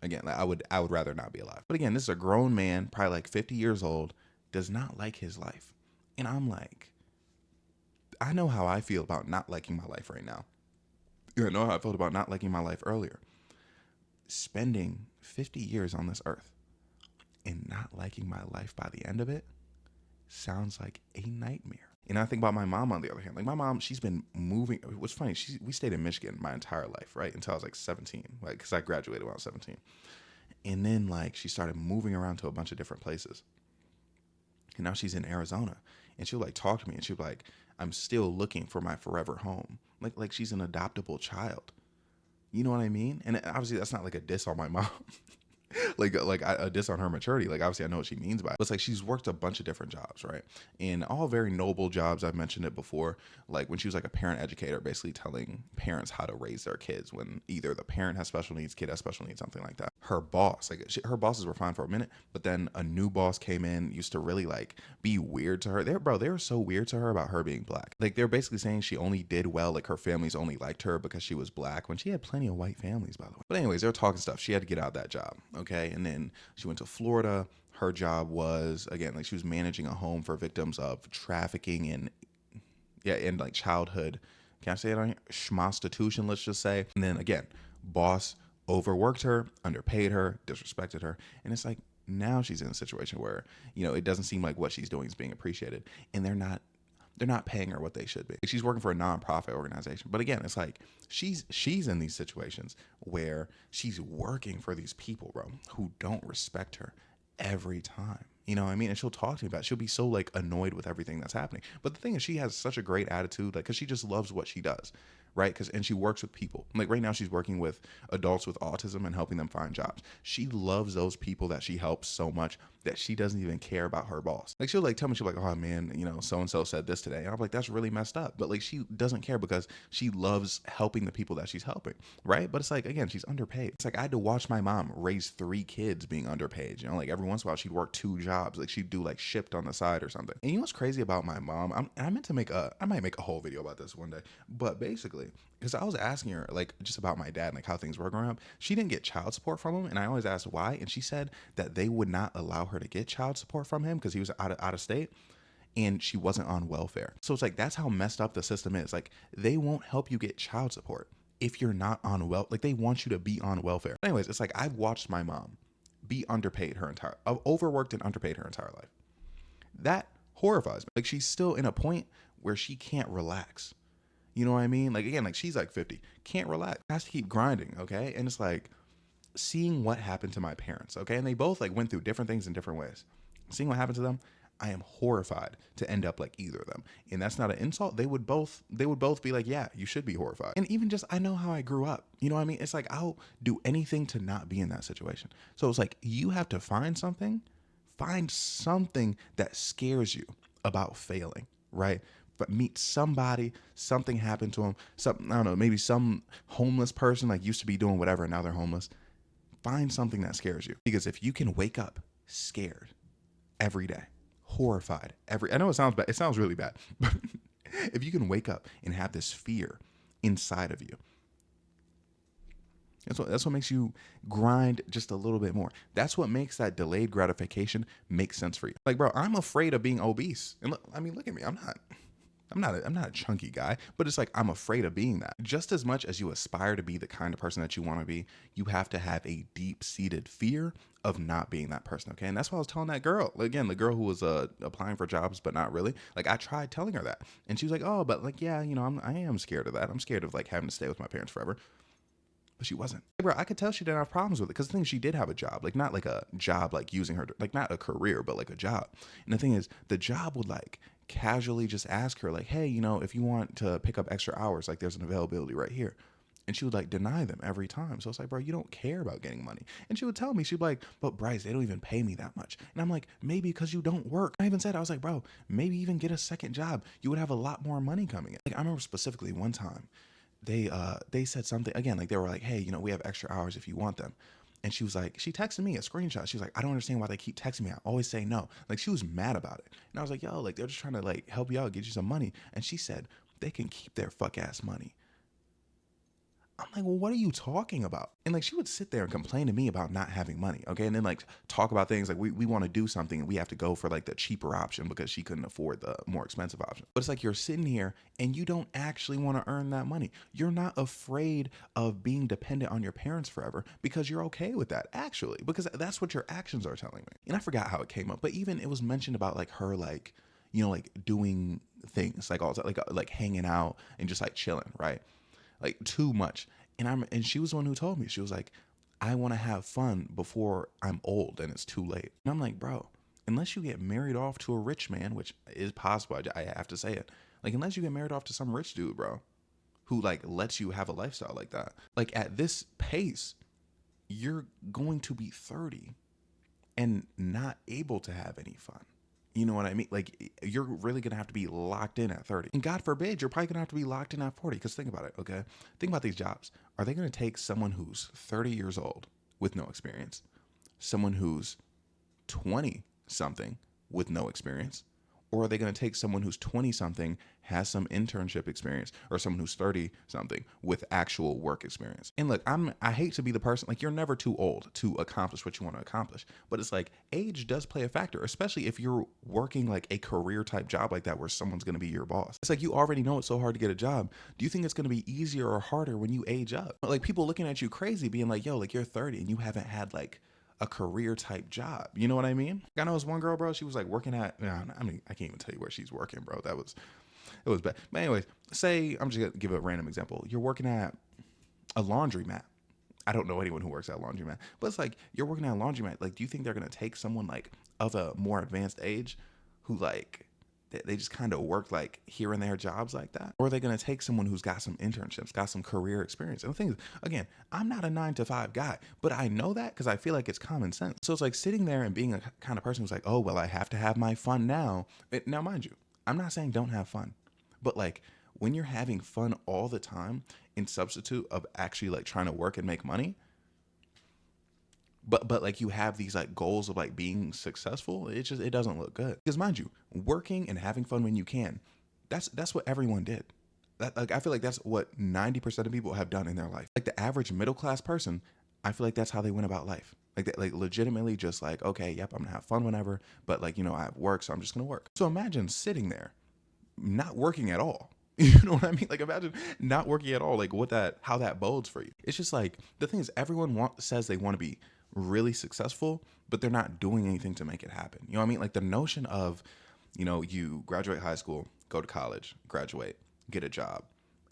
again, I would rather not be alive. But again, this is a grown man, probably like 50 years old, does not like his life. And I'm like, I know how I feel about not liking my life right now. You know how I felt about not liking my life earlier. Spending 50 years on this earth and not liking my life by the end of it sounds like a nightmare. And I think about my mom on the other hand. Like my mom, she's been moving. What's funny, we stayed in Michigan my entire life, right? Until I was like 17, like, because I graduated when I was 17. And then like she started moving around to a bunch of different places. And now she's in Arizona. And she'll like talk to me and she'll be like, I'm still looking for my forever home. Like she's an adoptable child. You know what I mean? And obviously that's not like a diss on my mom. like a diss on her maturity. Like obviously I know what she means by it. But it's like she's worked a bunch of different jobs, right? And all very noble jobs. I've mentioned it before. Like when she was like a parent educator, basically telling parents how to raise their kids when either the parent has special needs, kid has special needs, something like that. Her boss, like her bosses were fine for a minute, but then a new boss came in, used to really like be weird to her. They were so weird to her about her being black. Like they're basically saying she only did well, like her family's only liked her because she was black, when she had plenty of white families, by the way. But anyways, they're talking stuff. She had to get out of that job. Okay. And then she went to Florida. Her job was, again, like she was managing a home for victims of trafficking and like childhood, can I say it on here? Schmostitution, let's just say. And then again, boss overworked her, underpaid her, disrespected her. And it's like now she's in a situation where, it doesn't seem like what she's doing is being appreciated. And they're not paying her what they should be. She's working for a nonprofit organization. But again, it's like she's in these situations where she's working for these people, bro, who don't respect her every time. You know what I mean? And she'll talk to me about it. She'll be so like annoyed with everything that's happening. But the thing is, she has such a great attitude, like, because she just loves what she does, right? And she works with people. Like right now, she's working with adults with autism and helping them find jobs. She loves those people that she helps so much that she doesn't even care about her boss. Like she'll like tell me, she'll be like, oh man, so and so said this today. And I'm like, that's really messed up. But like she doesn't care because she loves helping the people that she's helping, right? But it's like, again, she's underpaid. It's like I had to watch my mom raise 3 kids being underpaid. Like every once in a while she'd work 2 jobs. Like she'd do like Shipped on the side or something. And you know what's crazy about my mom? I meant to I might make a whole video about this one day. But basically, because I was asking her like just about my dad and like how things were growing up. She didn't get child support from him, and I always asked why, and she said that they would not allow her to get child support from him because he was out of state and she wasn't on welfare. So it's like that's how messed up the system is. Like they won't help you get child support if you're not on like they want you to be on welfare. Anyways, it's like I've watched my mom be overworked and underpaid her entire life. That horrifies me. Like she's still in a point where she can't relax. You know what I mean? Like again, like she's like 50, can't relax, has to keep grinding. Okay. And it's like seeing what happened to my parents. Okay. And they both like went through different things in different ways. Seeing what happened to them, I am horrified to end up like either of them. And that's not an insult. They would both be like, yeah, you should be horrified. And even just, I know how I grew up. You know what I mean? It's like, I'll do anything to not be in that situation. So it's like, you have to find something that scares you about failing, right? But meet somebody, something happened to them, something, I don't know, maybe some homeless person like used to be doing whatever and now they're homeless. Find something that scares you. Because if you can wake up scared every day, horrified I know it sounds bad, it sounds really bad, but if you can wake up and have this fear inside of you, that's what makes you grind just a little bit more. That's what makes that delayed gratification make sense for you. Like, bro, I'm afraid of being obese. And look at me. I'm not a chunky guy, but it's like I'm afraid of being that. Just as much as you aspire to be the kind of person that you want to be, you have to have a deep-seated fear of not being that person, okay? And that's what I was telling that girl. Again, the girl who was applying for jobs, but not really. Like, I tried telling her that. And she was like, oh, but like, yeah, I am scared of that. I'm scared of like having to stay with my parents forever. But she wasn't. Bro, I could tell she didn't have problems with it because the thing is, she did have a job, like not like a job like using her, like not a career, but like a job. And the thing is, the job would like casually just ask her like, hey, if you want to pick up extra hours, like there's an availability right here. And she would like deny them every time. So it's like, bro, you don't care about getting money. And she would tell me, she'd be like, but Bryce, they don't even pay me that much. And I'm like, maybe because you don't work. I even said, I was like, bro, maybe even get a second job. You would have a lot more money coming in. Like I remember specifically one time, they said something again, like they were like, hey, we have extra hours if you want them. And she was like, she texted me a screenshot. She was like, I don't understand why they keep texting me. I always say no. Like she was mad about it. And I was like, yo, like they're just trying to like help you out, get you some money. And she said, they can keep their fuck ass money. I'm like, well, what are you talking about? And like, she would sit there and complain to me about not having money. Okay. And then like talk about things like we want to do something and we have to go for like the cheaper option because she couldn't afford the more expensive option. But it's like, you're sitting here and you don't actually want to earn that money. You're not afraid of being dependent on your parents forever because you're okay with that, actually, because that's what your actions are telling me. And I forgot how it came up, but even it was mentioned about like her, like, like doing things like all like hanging out and just like chilling, right? Like too much. And she was the one who told me, she was like, I want to have fun before I'm old and it's too late. And I'm like, bro, unless you get married off to a rich man, which is possible, I have to say it. Like, unless you get married off to some rich dude, bro, who like lets you have a lifestyle like that, like at this pace, you're going to be 30 and not able to have any fun. You know what I mean? Like, you're really going to have to be locked in at 30. And God forbid, you're probably going to have to be locked in at 40. Because think about it, okay? Think about these jobs. Are they going to take someone who's 30 years old with no experience, someone who's 20 something with no experience, or are they going to take someone who's 20 something, has some internship experience, or someone who's 30 something with actual work experience? And look, I hate to be the person, like, you're never too old to accomplish what you want to accomplish, but it's like age does play a factor, especially if you're working like a career type job like that where someone's going to be your boss. It's like, you already know it's so hard to get a job. Do you think it's going to be easier or harder when you age up? Like, people looking at you crazy being like, yo, like, you're 30 and you haven't had like a career type job. You know what I mean? I know this one girl, bro, she was like working at, I mean, I can't even tell you where she's working, bro. It was bad. But anyways, say, I'm just gonna give a random example. You're working at a laundromat. I don't know anyone who works at a laundromat, but it's like, you're working at a laundromat. Like, do you think they're going to take someone like of a more advanced age who like, they just kind of work like here and there jobs like that? Or are they going to take someone who's got some internships, got some career experience? And the thing is, again, I'm not a 9 to 5 guy, but I know that because I feel like it's common sense. So it's like sitting there and being a kind of person who's like, oh, well, I have to have my fun now. Now, mind you, I'm not saying don't have fun, but like, when you're having fun all the time in substitute of actually like trying to work and make money, but like you have these like goals of like being successful, it doesn't look good. Because mind you, working and having fun when you can, that's what everyone did. That, like, I feel like that's what 90% of people have done in their life. Like the average middle class person, I feel like that's how they went about life. Like that, like legitimately just like, okay, yep, I'm gonna have fun whenever, but like, I have work, so I'm just gonna work. So imagine sitting there not working at all. You know what I mean? Like, imagine not working at all. Like, how that bodes for you. It's just like, the thing is, everyone says they want to be really successful, but they're not doing anything to make it happen. You know what I mean? Like the notion of, you graduate high school, go to college, graduate, get a job,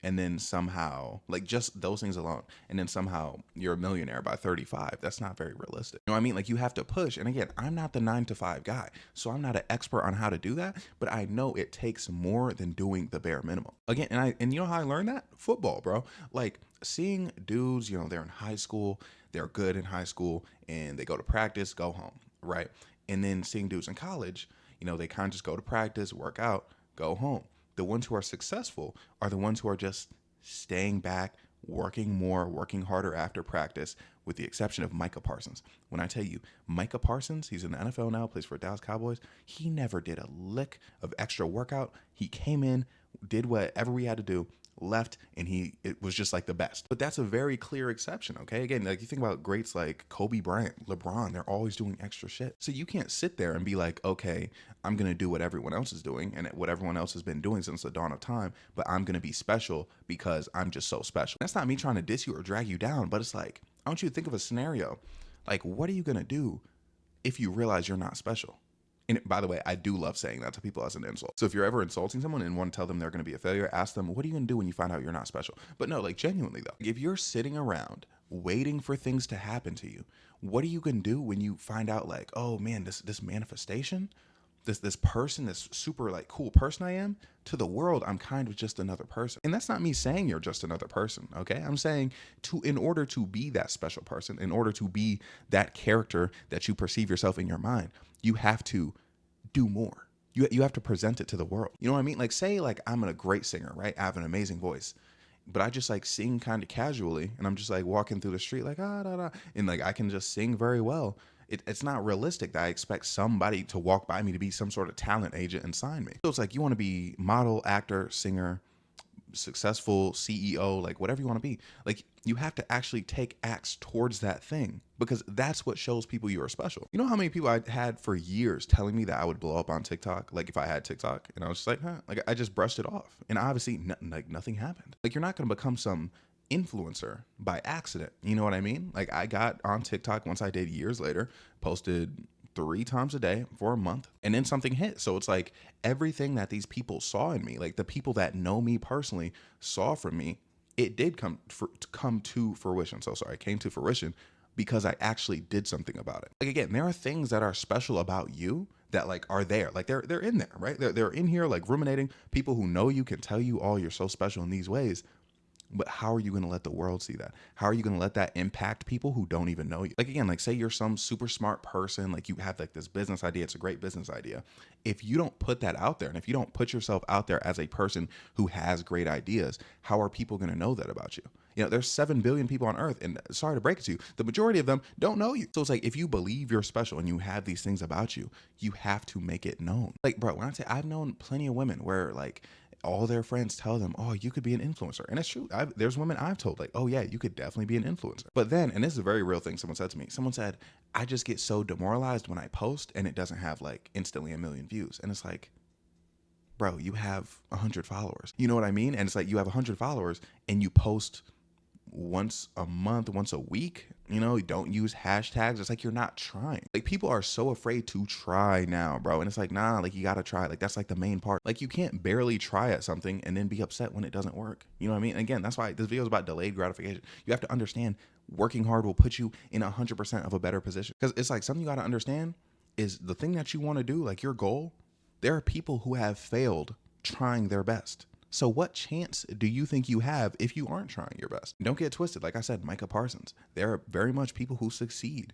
and then somehow, like, just those things alone, and then somehow you're a millionaire by 35. That's not very realistic. You know what I mean? Like, you have to push. And again, I'm not the 9 to 5 guy, so I'm not an expert on how to do that, but I know it takes more than doing the bare minimum. Again, and you know how I learned that? Football, bro. Like, seeing dudes, they're in high school, they're good in high school, and they go to practice, go home, right? And then seeing dudes in college, they kind of just go to practice, work out, go home. The ones who are successful are the ones who are just staying back, working more, working harder after practice, with the exception of Micah Parsons. When I tell you, Micah Parsons, he's in the NFL now, plays for Dallas Cowboys. He never did a lick of extra workout. He came in, did whatever we had to do, left, and it was just like the best. But that's a very clear exception, okay? Again, like, you think about greats like Kobe Bryant, LeBron, they're always doing extra shit. So you can't sit there and be like, okay, I'm gonna do what everyone else is doing and what everyone else has been doing since the dawn of time, but I'm gonna be special because I'm just so special. That's not me trying to diss you or drag you down, but it's like, I want you to think of a scenario. Like, what are you gonna do if you realize you're not special? And by the way, I do love saying that to people as an insult. So if you're ever insulting someone and want to tell them they're going to be a failure, ask them, what are you going to do when you find out you're not special? But no, like, genuinely though, if you're sitting around waiting for things to happen to you, what are you going to do when you find out, like, oh man, this manifestation, this person, this super like cool person I am, to the world, I'm kind of just another person. And that's not me saying you're just another person, okay? I'm saying in order to be that special person, in order to be that character that you perceive yourself in your mind, you have to do more. You have to present it to the world. You know what I mean? Like, say like I'm a great singer, right? I have an amazing voice, but I just like sing kind of casually, and I'm just like walking through the street like, ah, da, da, and like I can just sing very well. It's not realistic that I expect somebody to walk by me to be some sort of talent agent and sign me. So it's like, you want to be model, actor, singer, successful CEO, like whatever you want to be. Like you have to actually take acts towards that thing because that's what shows people you are special. You know how many people I had for years telling me that I would blow up on TikTok, like if I had TikTok, and I was just like, huh, like I just brushed it off, and obviously like nothing happened. Like you're not going to become some influencer by accident. You know what I mean? Like I got on TikTok once I did years later, posted 3 times a day for a month, and then something hit. So it's like everything that these people saw in me, like the people that know me personally saw from me, it did come to fruition. So sorry, it came to fruition because I actually did something about it. Like again, there are things that are special about you that like are there, like they're in there, right? They're in here, like ruminating. People who know you can tell you, oh, you're so special in these ways. But how are you going to let the world see that? How are you going to let that impact people who don't even know you? Like, again, like say you're some super smart person, like you have like this business idea. It's a great business idea. If you don't put that out there and if you don't put yourself out there as a person who has great ideas, how are people going to know that about you? You know, there's 7 billion people on earth, and sorry to break it to you, the majority of them don't know you. So it's like, if you believe you're special and you have these things about you, you have to make it known. Like, bro, when I say I've known plenty of women where like all their friends tell them, oh, you could be an influencer. And it's true. There's women I've told like, oh yeah, you could definitely be an influencer. But then, and this is a very real thing someone said to me, someone said, I just get so demoralized when I post and it doesn't have like instantly 1 million views. And it's like, bro, you have 100 followers. You know what I mean? And it's like you have 100 followers and you post once a month, once a week, you know, you don't use hashtags. It's like you're not trying. Like people are so afraid to try now, bro. And it's like, nah, like you gotta try. Like that's like the main part. Like you can't barely try at something and then be upset when it doesn't work. You know what I mean? And again, that's why this video is about delayed gratification. You have to understand working hard will put you in 100% of a better position. Because it's like something you gotta understand is the thing that you want to do, like your goal. There are people who have failed trying their best. So what chance do you think you have if you aren't trying your best? Don't get twisted. Like I said, Micah Parsons, there are very much people who succeed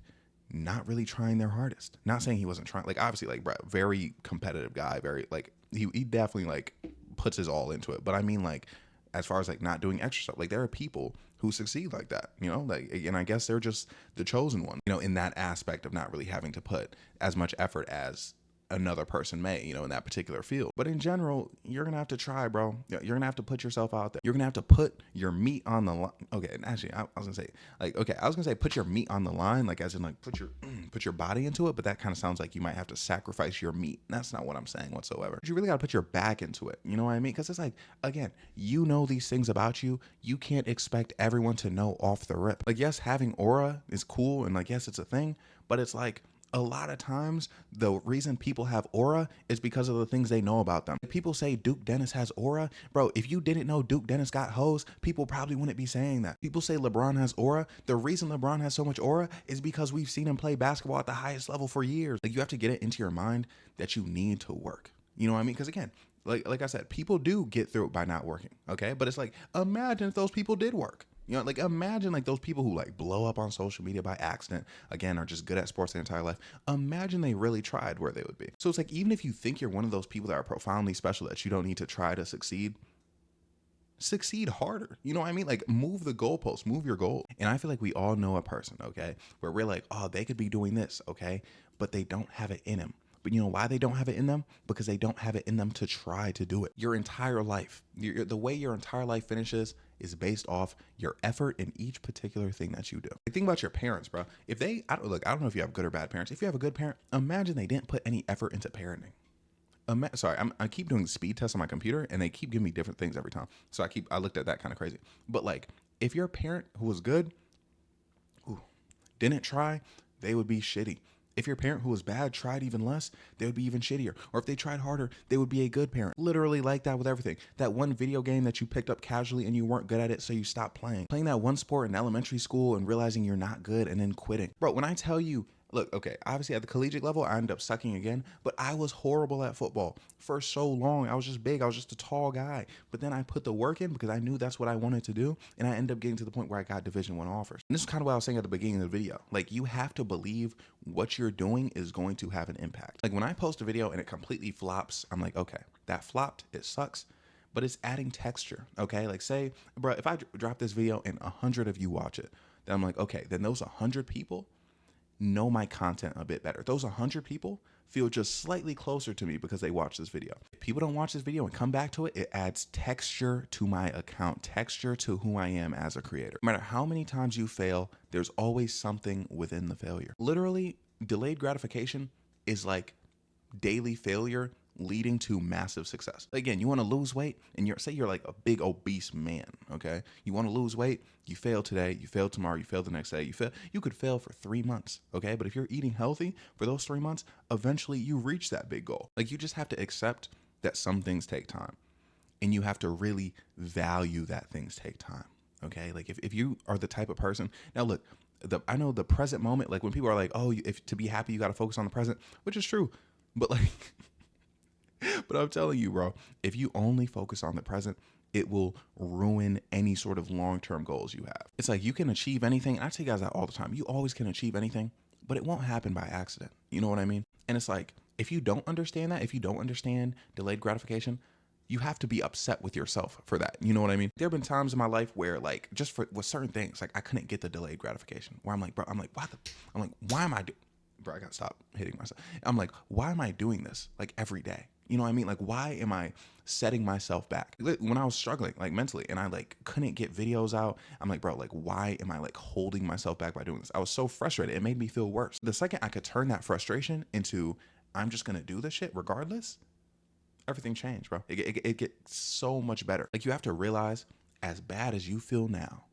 not really trying their hardest. Not saying he wasn't trying, like obviously like bro, very competitive guy, very like he definitely like puts his all into it. But I mean like as far as like not doing extra stuff, like there are people who succeed like that, you know, like, and I guess they're just the chosen one, you know, in that aspect of not really having to put as much effort as another person may, you know, in that particular field. But in general, you're gonna have to try, bro. You're gonna have to put yourself out there. You're gonna have to put your meat on the line. Okay, and actually, I was gonna say, like, okay, I was gonna say put your meat on the line, like as in like put your body into it. But that kind of sounds like you might have to sacrifice your meat. That's not what I'm saying whatsoever. But you really gotta put your back into it. You know what I mean? Because it's like, again, you know these things about you. You can't expect everyone to know off the rip. Like, yes, having aura is cool, and like, yes, it's a thing, but it's like, a lot of times the reason people have aura is because of the things they know about them. If people say Duke Dennis has aura, bro, if you didn't know Duke Dennis got hoes, people probably wouldn't be saying that. People say LeBron has aura. The reason LeBron has so much aura is because we've seen him play basketball at the highest level for years. Like you have to get it into your mind that you need to work. You know what I mean? Because again, like I said, people do get through it by not working. Okay. But it's like, imagine if those people did work. You know, like imagine like those people who like blow up on social media by accident, again, are just good at sports their entire life. Imagine they really tried where they would be. So it's like, even if you think you're one of those people that are profoundly special that you don't need to try to succeed harder. You know what I mean? Like move the goalposts, move your goal. And I feel like we all know a person, okay, where we're like, oh, they could be doing this, okay, but they don't have it in them. But you know why they don't have it in them? Because they don't have it in them to try to do it. Your entire life, the way your entire life finishes is based off your effort in each particular thing that you do. Like, think about your parents, bro. If they, I don't know if you have good or bad parents. If you have a good parent, imagine they didn't put any effort into parenting. Sorry, I keep doing speed tests on my computer and they keep giving me different things every time. So I looked at that kind of crazy. But like, if your parent who was good, didn't try, they would be shitty. If your parent who was bad tried even less, they would be even shittier. Or if they tried harder, they would be a good parent. Literally like that with everything. That one video game that you picked up casually and you weren't good at it, so you stopped playing. Playing that one sport in elementary school and realizing you're not good and then quitting. Bro, when I tell you, look, okay, obviously at the collegiate level, I ended up sucking again, but I was horrible at football for so long. I was just big. I was just a tall guy. But then I put the work in because I knew that's what I wanted to do. And I ended up getting to the point where I got Division I offers. And this is kind of what I was saying at the beginning of the video. Like, you have to believe what you're doing is going to have an impact. Like, when I post a video and it completely flops, I'm like, okay, that flopped. It sucks. But it's adding texture, okay? Like, say, bro, if I drop this video and 100 of you watch it, then I'm like, okay, then those 100 people, know my content a bit better. Those 100 people feel just slightly closer to me because they watch this video. If people don't watch this video and come back to it, it adds texture to my account, texture to who I am as a creator. No matter how many times you fail, there's always something within the failure. Literally, delayed gratification is like daily failure leading to massive success. Again, you want to lose weight and you're like a big obese man, okay? You want to lose weight, you fail today, you fail tomorrow, you fail the next day, you could fail for 3 months, okay? But if you're eating healthy for those 3 months, eventually you reach that big goal. Like, you just have to accept that some things take time, and you have to really value that things take time, okay? Like, if you are the type of person, now look, I know the present moment, like when people are like, oh, if to be happy, you got to focus on the present, which is true. But like, but I'm telling you, bro, if you only focus on the present, it will ruin any sort of long-term goals you have. It's like you can achieve anything. And I tell you guys that all the time. You always can achieve anything, but it won't happen by accident. You know what I mean? And it's like, if you don't understand that, if you don't understand delayed gratification, you have to be upset with yourself for that. You know what I mean? There have been times in my life where, like, just with certain things, like I couldn't get the delayed gratification. Where I'm like, bro, why am I doing? Bro, I gotta stop hitting myself. I'm like, why am I doing this like every day? You know what I mean? Like, why am I setting myself back? When I was struggling, like mentally, and I like couldn't get videos out, I'm like, bro, like, why am I like holding myself back by doing this? I was so frustrated. It made me feel worse. The second I could turn that frustration into, I'm just gonna do this shit regardless, everything changed, bro. It gets so much better. Like, you have to realize, as bad as you feel now,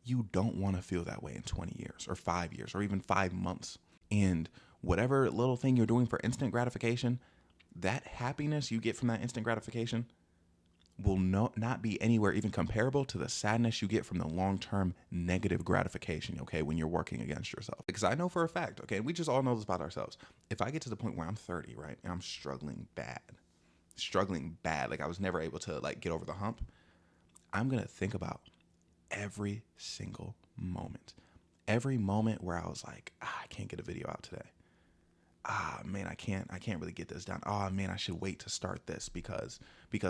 you don't want to feel that way in 20 years or 5 years or even 5 months. And whatever little thing you're doing for instant gratification, that happiness you get from that instant gratification will not be anywhere even comparable to the sadness you get from the long-term negative gratification, okay, when you're working against yourself. Because I know for a fact, okay, and we just all know this about ourselves. If I get to the point where I'm 30, right, and I'm struggling bad, like I was never able to like get over the hump, I'm going to think about every single moment. Every moment where I was like, I can't get a video out today. Man, I can't really get this done. Oh man, I should wait to start this because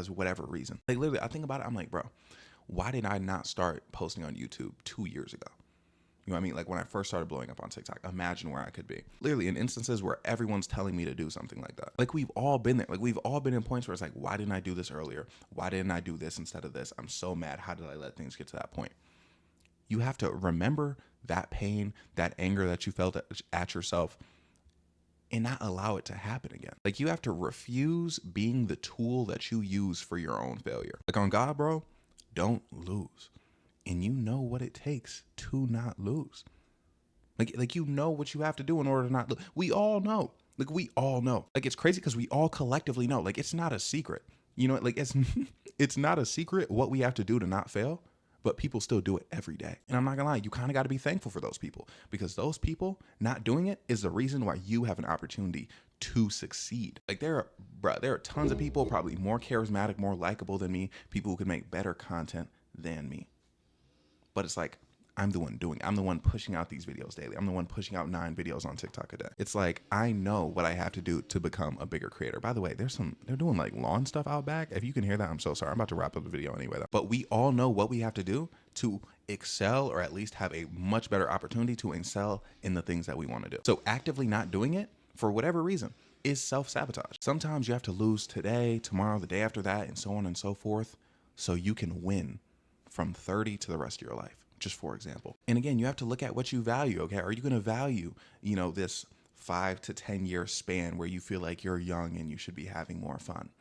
whatever reason. Like, literally, I think about it, I'm like, bro, why did I not start posting on YouTube 2 years ago? You know what I mean? Like, when I first started blowing up on TikTok, imagine where I could be. Literally, in instances where everyone's telling me to do something like that. Like, we've all been there. Like, we've all been in points where it's like, why didn't I do this earlier? Why didn't I do this instead of this? I'm so mad. How did I let things get to that point? You have to remember that pain, that anger that you felt at yourself, and not allow it to happen again. Like, you have to refuse being the tool that you use for your own failure. Like, on God, bro, don't lose. And you know what it takes to not lose. Like you know what you have to do in order to not lose. We all know. Like, we all know. Like, it's crazy because we all collectively know. Like, it's not a secret. You know, like, it's not a secret what we have to do to not fail. But people still do it every day. And I'm not gonna lie, you kind of got to be thankful for those people, because those people not doing it is the reason why you have an opportunity to succeed. Like, there are tons of people probably more charismatic, more likable than me, people who can make better content than me. But it's like, I'm the one pushing out these videos daily. I'm the one pushing out 9 videos on TikTok a day. It's like, I know what I have to do to become a bigger creator. By the way, they're doing like lawn stuff out back. If you can hear that, I'm so sorry. I'm about to wrap up the video anyway, though. But we all know what we have to do to excel, or at least have a much better opportunity to excel in the things that we want to do. So actively not doing it for whatever reason is self-sabotage. Sometimes you have to lose today, tomorrow, the day after that, and so on and so forth, so you can win from 30 to the rest of your life. Just for example. And again, you have to look at what you value, okay? Are you going to value, this 5 to 10 year span where you feel like you're young and you should be having more fun?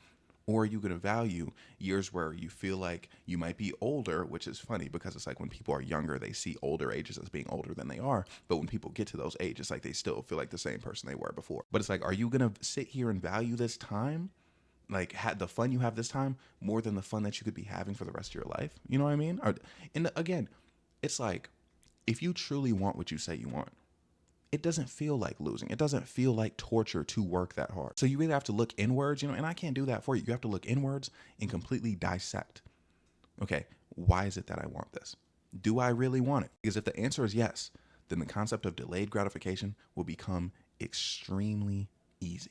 Or are you going to value years where you feel like you might be older, which is funny because it's like when people are younger, they see older ages as being older than they are. But when people get to those ages, like they still feel like the same person they were before. But it's like, are you going to sit here and value this time? Like, the fun you have this time more than the fun that you could be having for the rest of your life? You know what I mean? And again, it's like, if you truly want what you say you want, it doesn't feel like losing. It doesn't feel like torture to work that hard. So you really have to look inwards, and I can't do that for you. You have to look inwards and completely dissect. Okay, why is it that I want this? Do I really want it? Because if the answer is yes, then the concept of delayed gratification will become extremely easy.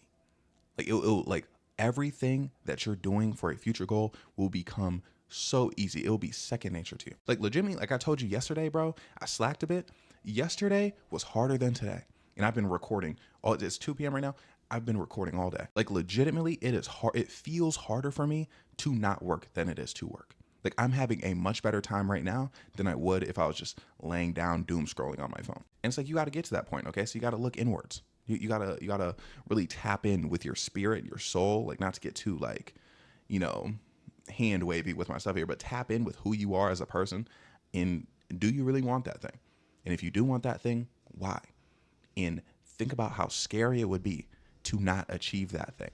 Like, it'll like everything that you're doing for a future goal will become so easy. It'll be second nature to you. Like, legitimately, like I told you yesterday, bro, I slacked a bit. Yesterday was harder than today. And I've been recording. Oh, it's 2 p.m. right now. I've been recording all day. Like legitimately, it is hard. It feels harder for me to not work than it is to work. Like I'm having a much better time right now than I would if I was just laying down doom scrolling on my phone. And it's like you got to get to that point, okay? So you got to look inwards. You gotta really tap in with your spirit, your soul. Like not to get too like, you know, hand wavy with my stuff here, but tap in with who you are as a person. And do you really want that thing? And if you do want that thing, why? And think about how scary it would be to not achieve that thing.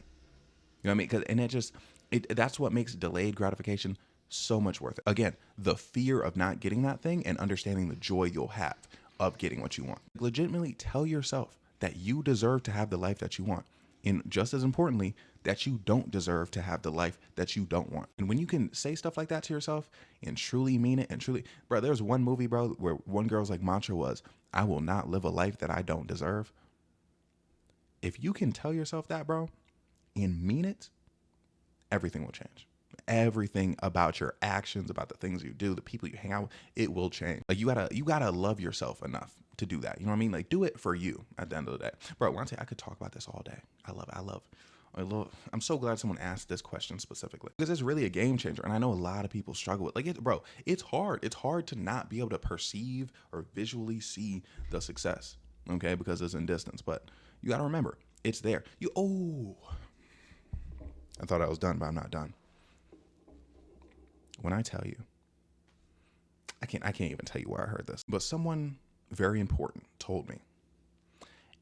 You know what I mean? And that's what makes delayed gratification so much worth it. Again, the fear of not getting that thing and understanding the joy you'll have of getting what you want. Legitimately tell yourself that you deserve to have the life that you want. And just as importantly, that you don't deserve to have the life that you don't want. And when you can say stuff like that to yourself and truly mean it and truly, bro, there's one movie, bro, where one girl's like mantra was, I will not live a life that I don't deserve. If you can tell yourself that, bro, and mean it, everything will change. Everything about your actions, about the things you do, the people you hang out with, it will change. Like you gotta love yourself enough to do that. You know what I mean? Like do it for you at the end of the day. Bro, honestly, I could talk about this all day. I'm so glad someone asked this question specifically because it's really a game changer. And I know a lot of people struggle with it's hard. It's hard to not be able to perceive or visually see the success. Okay. Because it's in distance, but you got to remember it's there. I thought I was done, but I'm not done. When I tell you, I can't even tell you where I heard this, but someone very important told me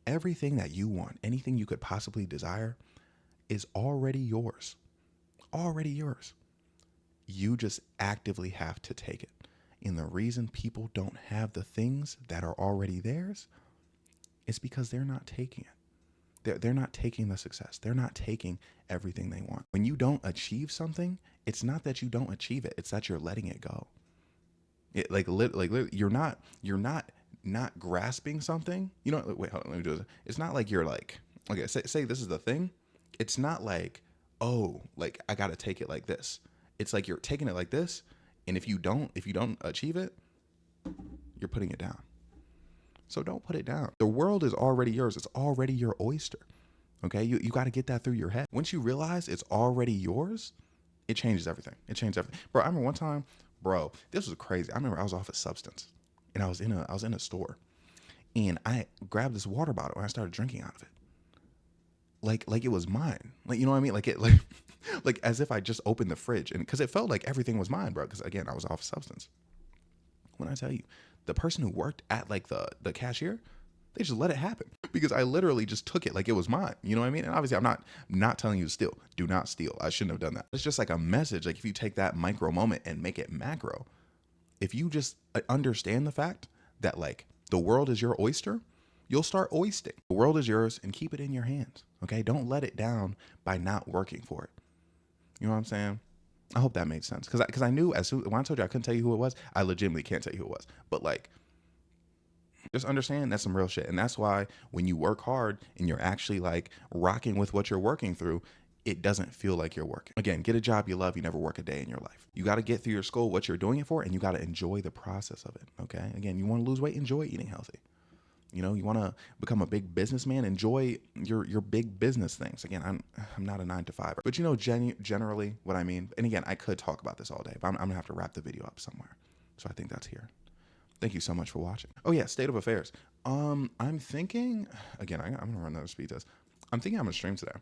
everything that you want, anything you could possibly desire is already yours. Already yours. You just actively have to take it. And the reason people don't have the things that are already theirs is because they're not taking it. They're not taking the success. They're not taking everything they want. When you don't achieve something, it's not that you don't achieve it. It's that you're letting it go. You're not grasping something. You know, wait, hold on, let me do this. It's not like you're like, okay, say this is the thing. It's not like, oh, like I got to take it like this. It's like you're taking it like this. And if you don't achieve it, you're putting it down. So don't put it down. The world is already yours. It's already your oyster. Okay. You got to get that through your head. Once you realize it's already yours, it changes everything. It changes everything. Bro, I remember one time, bro, this was crazy. I remember I was off of substance and I was in a store and I grabbed this water bottle and I started drinking out of it. Like it was mine. Like, you know what I mean? Like as if I just opened the fridge and cause it felt like everything was mine, bro. Cause again, I was off of substance. When I tell you, the person who worked at like the cashier, they just let it happen because I literally just took it like it was mine. You know what I mean? And obviously I'm not telling you to steal. Do not steal. I shouldn't have done that. It's just like a message. Like if you take that micro moment and make it macro, if you just understand the fact that like the world is your oyster, you'll start oyster. The world is yours and keep it in your hands. Okay. Don't let it down by not working for it. You know what I'm saying? I hope that made sense. Cause I knew when I told you I couldn't tell you who it was, I legitimately can't tell you who it was. But like, just understand that's some real shit. And that's why when you work hard and you're actually like rocking with what you're working through, it doesn't feel like you're working. Again, get a job you love. You never work a day in your life. You got to get through your school, what you're doing it for, and you got to enjoy the process of it. Okay. Again, you want to lose weight, enjoy eating healthy. You know, you want to become a big businessman, enjoy your big business things. Again, I'm not a 9-to-5, but you know, generally what I mean. And again, I could talk about this all day, but I'm gonna have to wrap the video up somewhere. So I think that's here. Thank you so much for watching. Oh yeah, state of affairs. I'm thinking, again, I'm gonna run another speed test. I'm thinking I'm gonna stream today.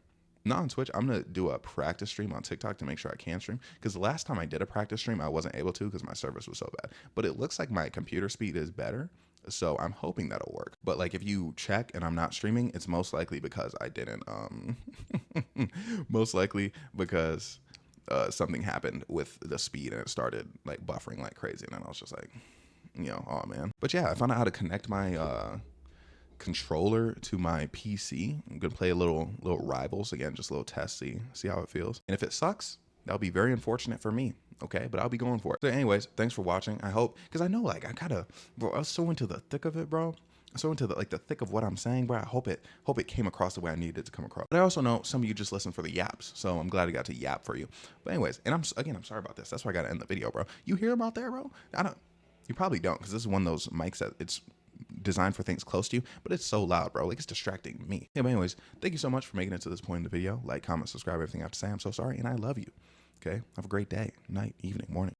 Not on Twitch. I'm gonna do a practice stream on TikTok to make sure I can stream. Because the last time I did a practice stream, I wasn't able to because my service was so bad. But it looks like my computer speed is better. So I'm hoping that'll work. But like if you check and I'm not streaming, it's most likely because I didn't most likely because something happened with the speed and it started like buffering like crazy. And then I was just like, you know, oh man. But yeah, I found out how to connect my controller to my PC. I'm gonna play a little Rivals again, just a little test, see how it feels. And if it sucks, that'll be very unfortunate for me. Okay, but I'll be going for it. So anyways, thanks for watching. I hope, because I know like I was so into the thick of it, bro. So into the thick of what I'm saying, bro. I hope it came across the way I needed it to come across. But I also know some of you just listen for the yaps, so I'm glad I got to yap for you. But anyways, and I'm sorry about this. That's why I got to end the video, bro. You hear about that, bro? You probably don't, because this is one of those mics that it's designed for things close to you, but it's so loud, bro. Like, it's distracting me. Yeah, but anyways, thank you so much for making it to this point in the video. Like, comment, subscribe, everything I have to say. I'm so sorry, and I love you. Okay? Have a great day, night, evening, morning.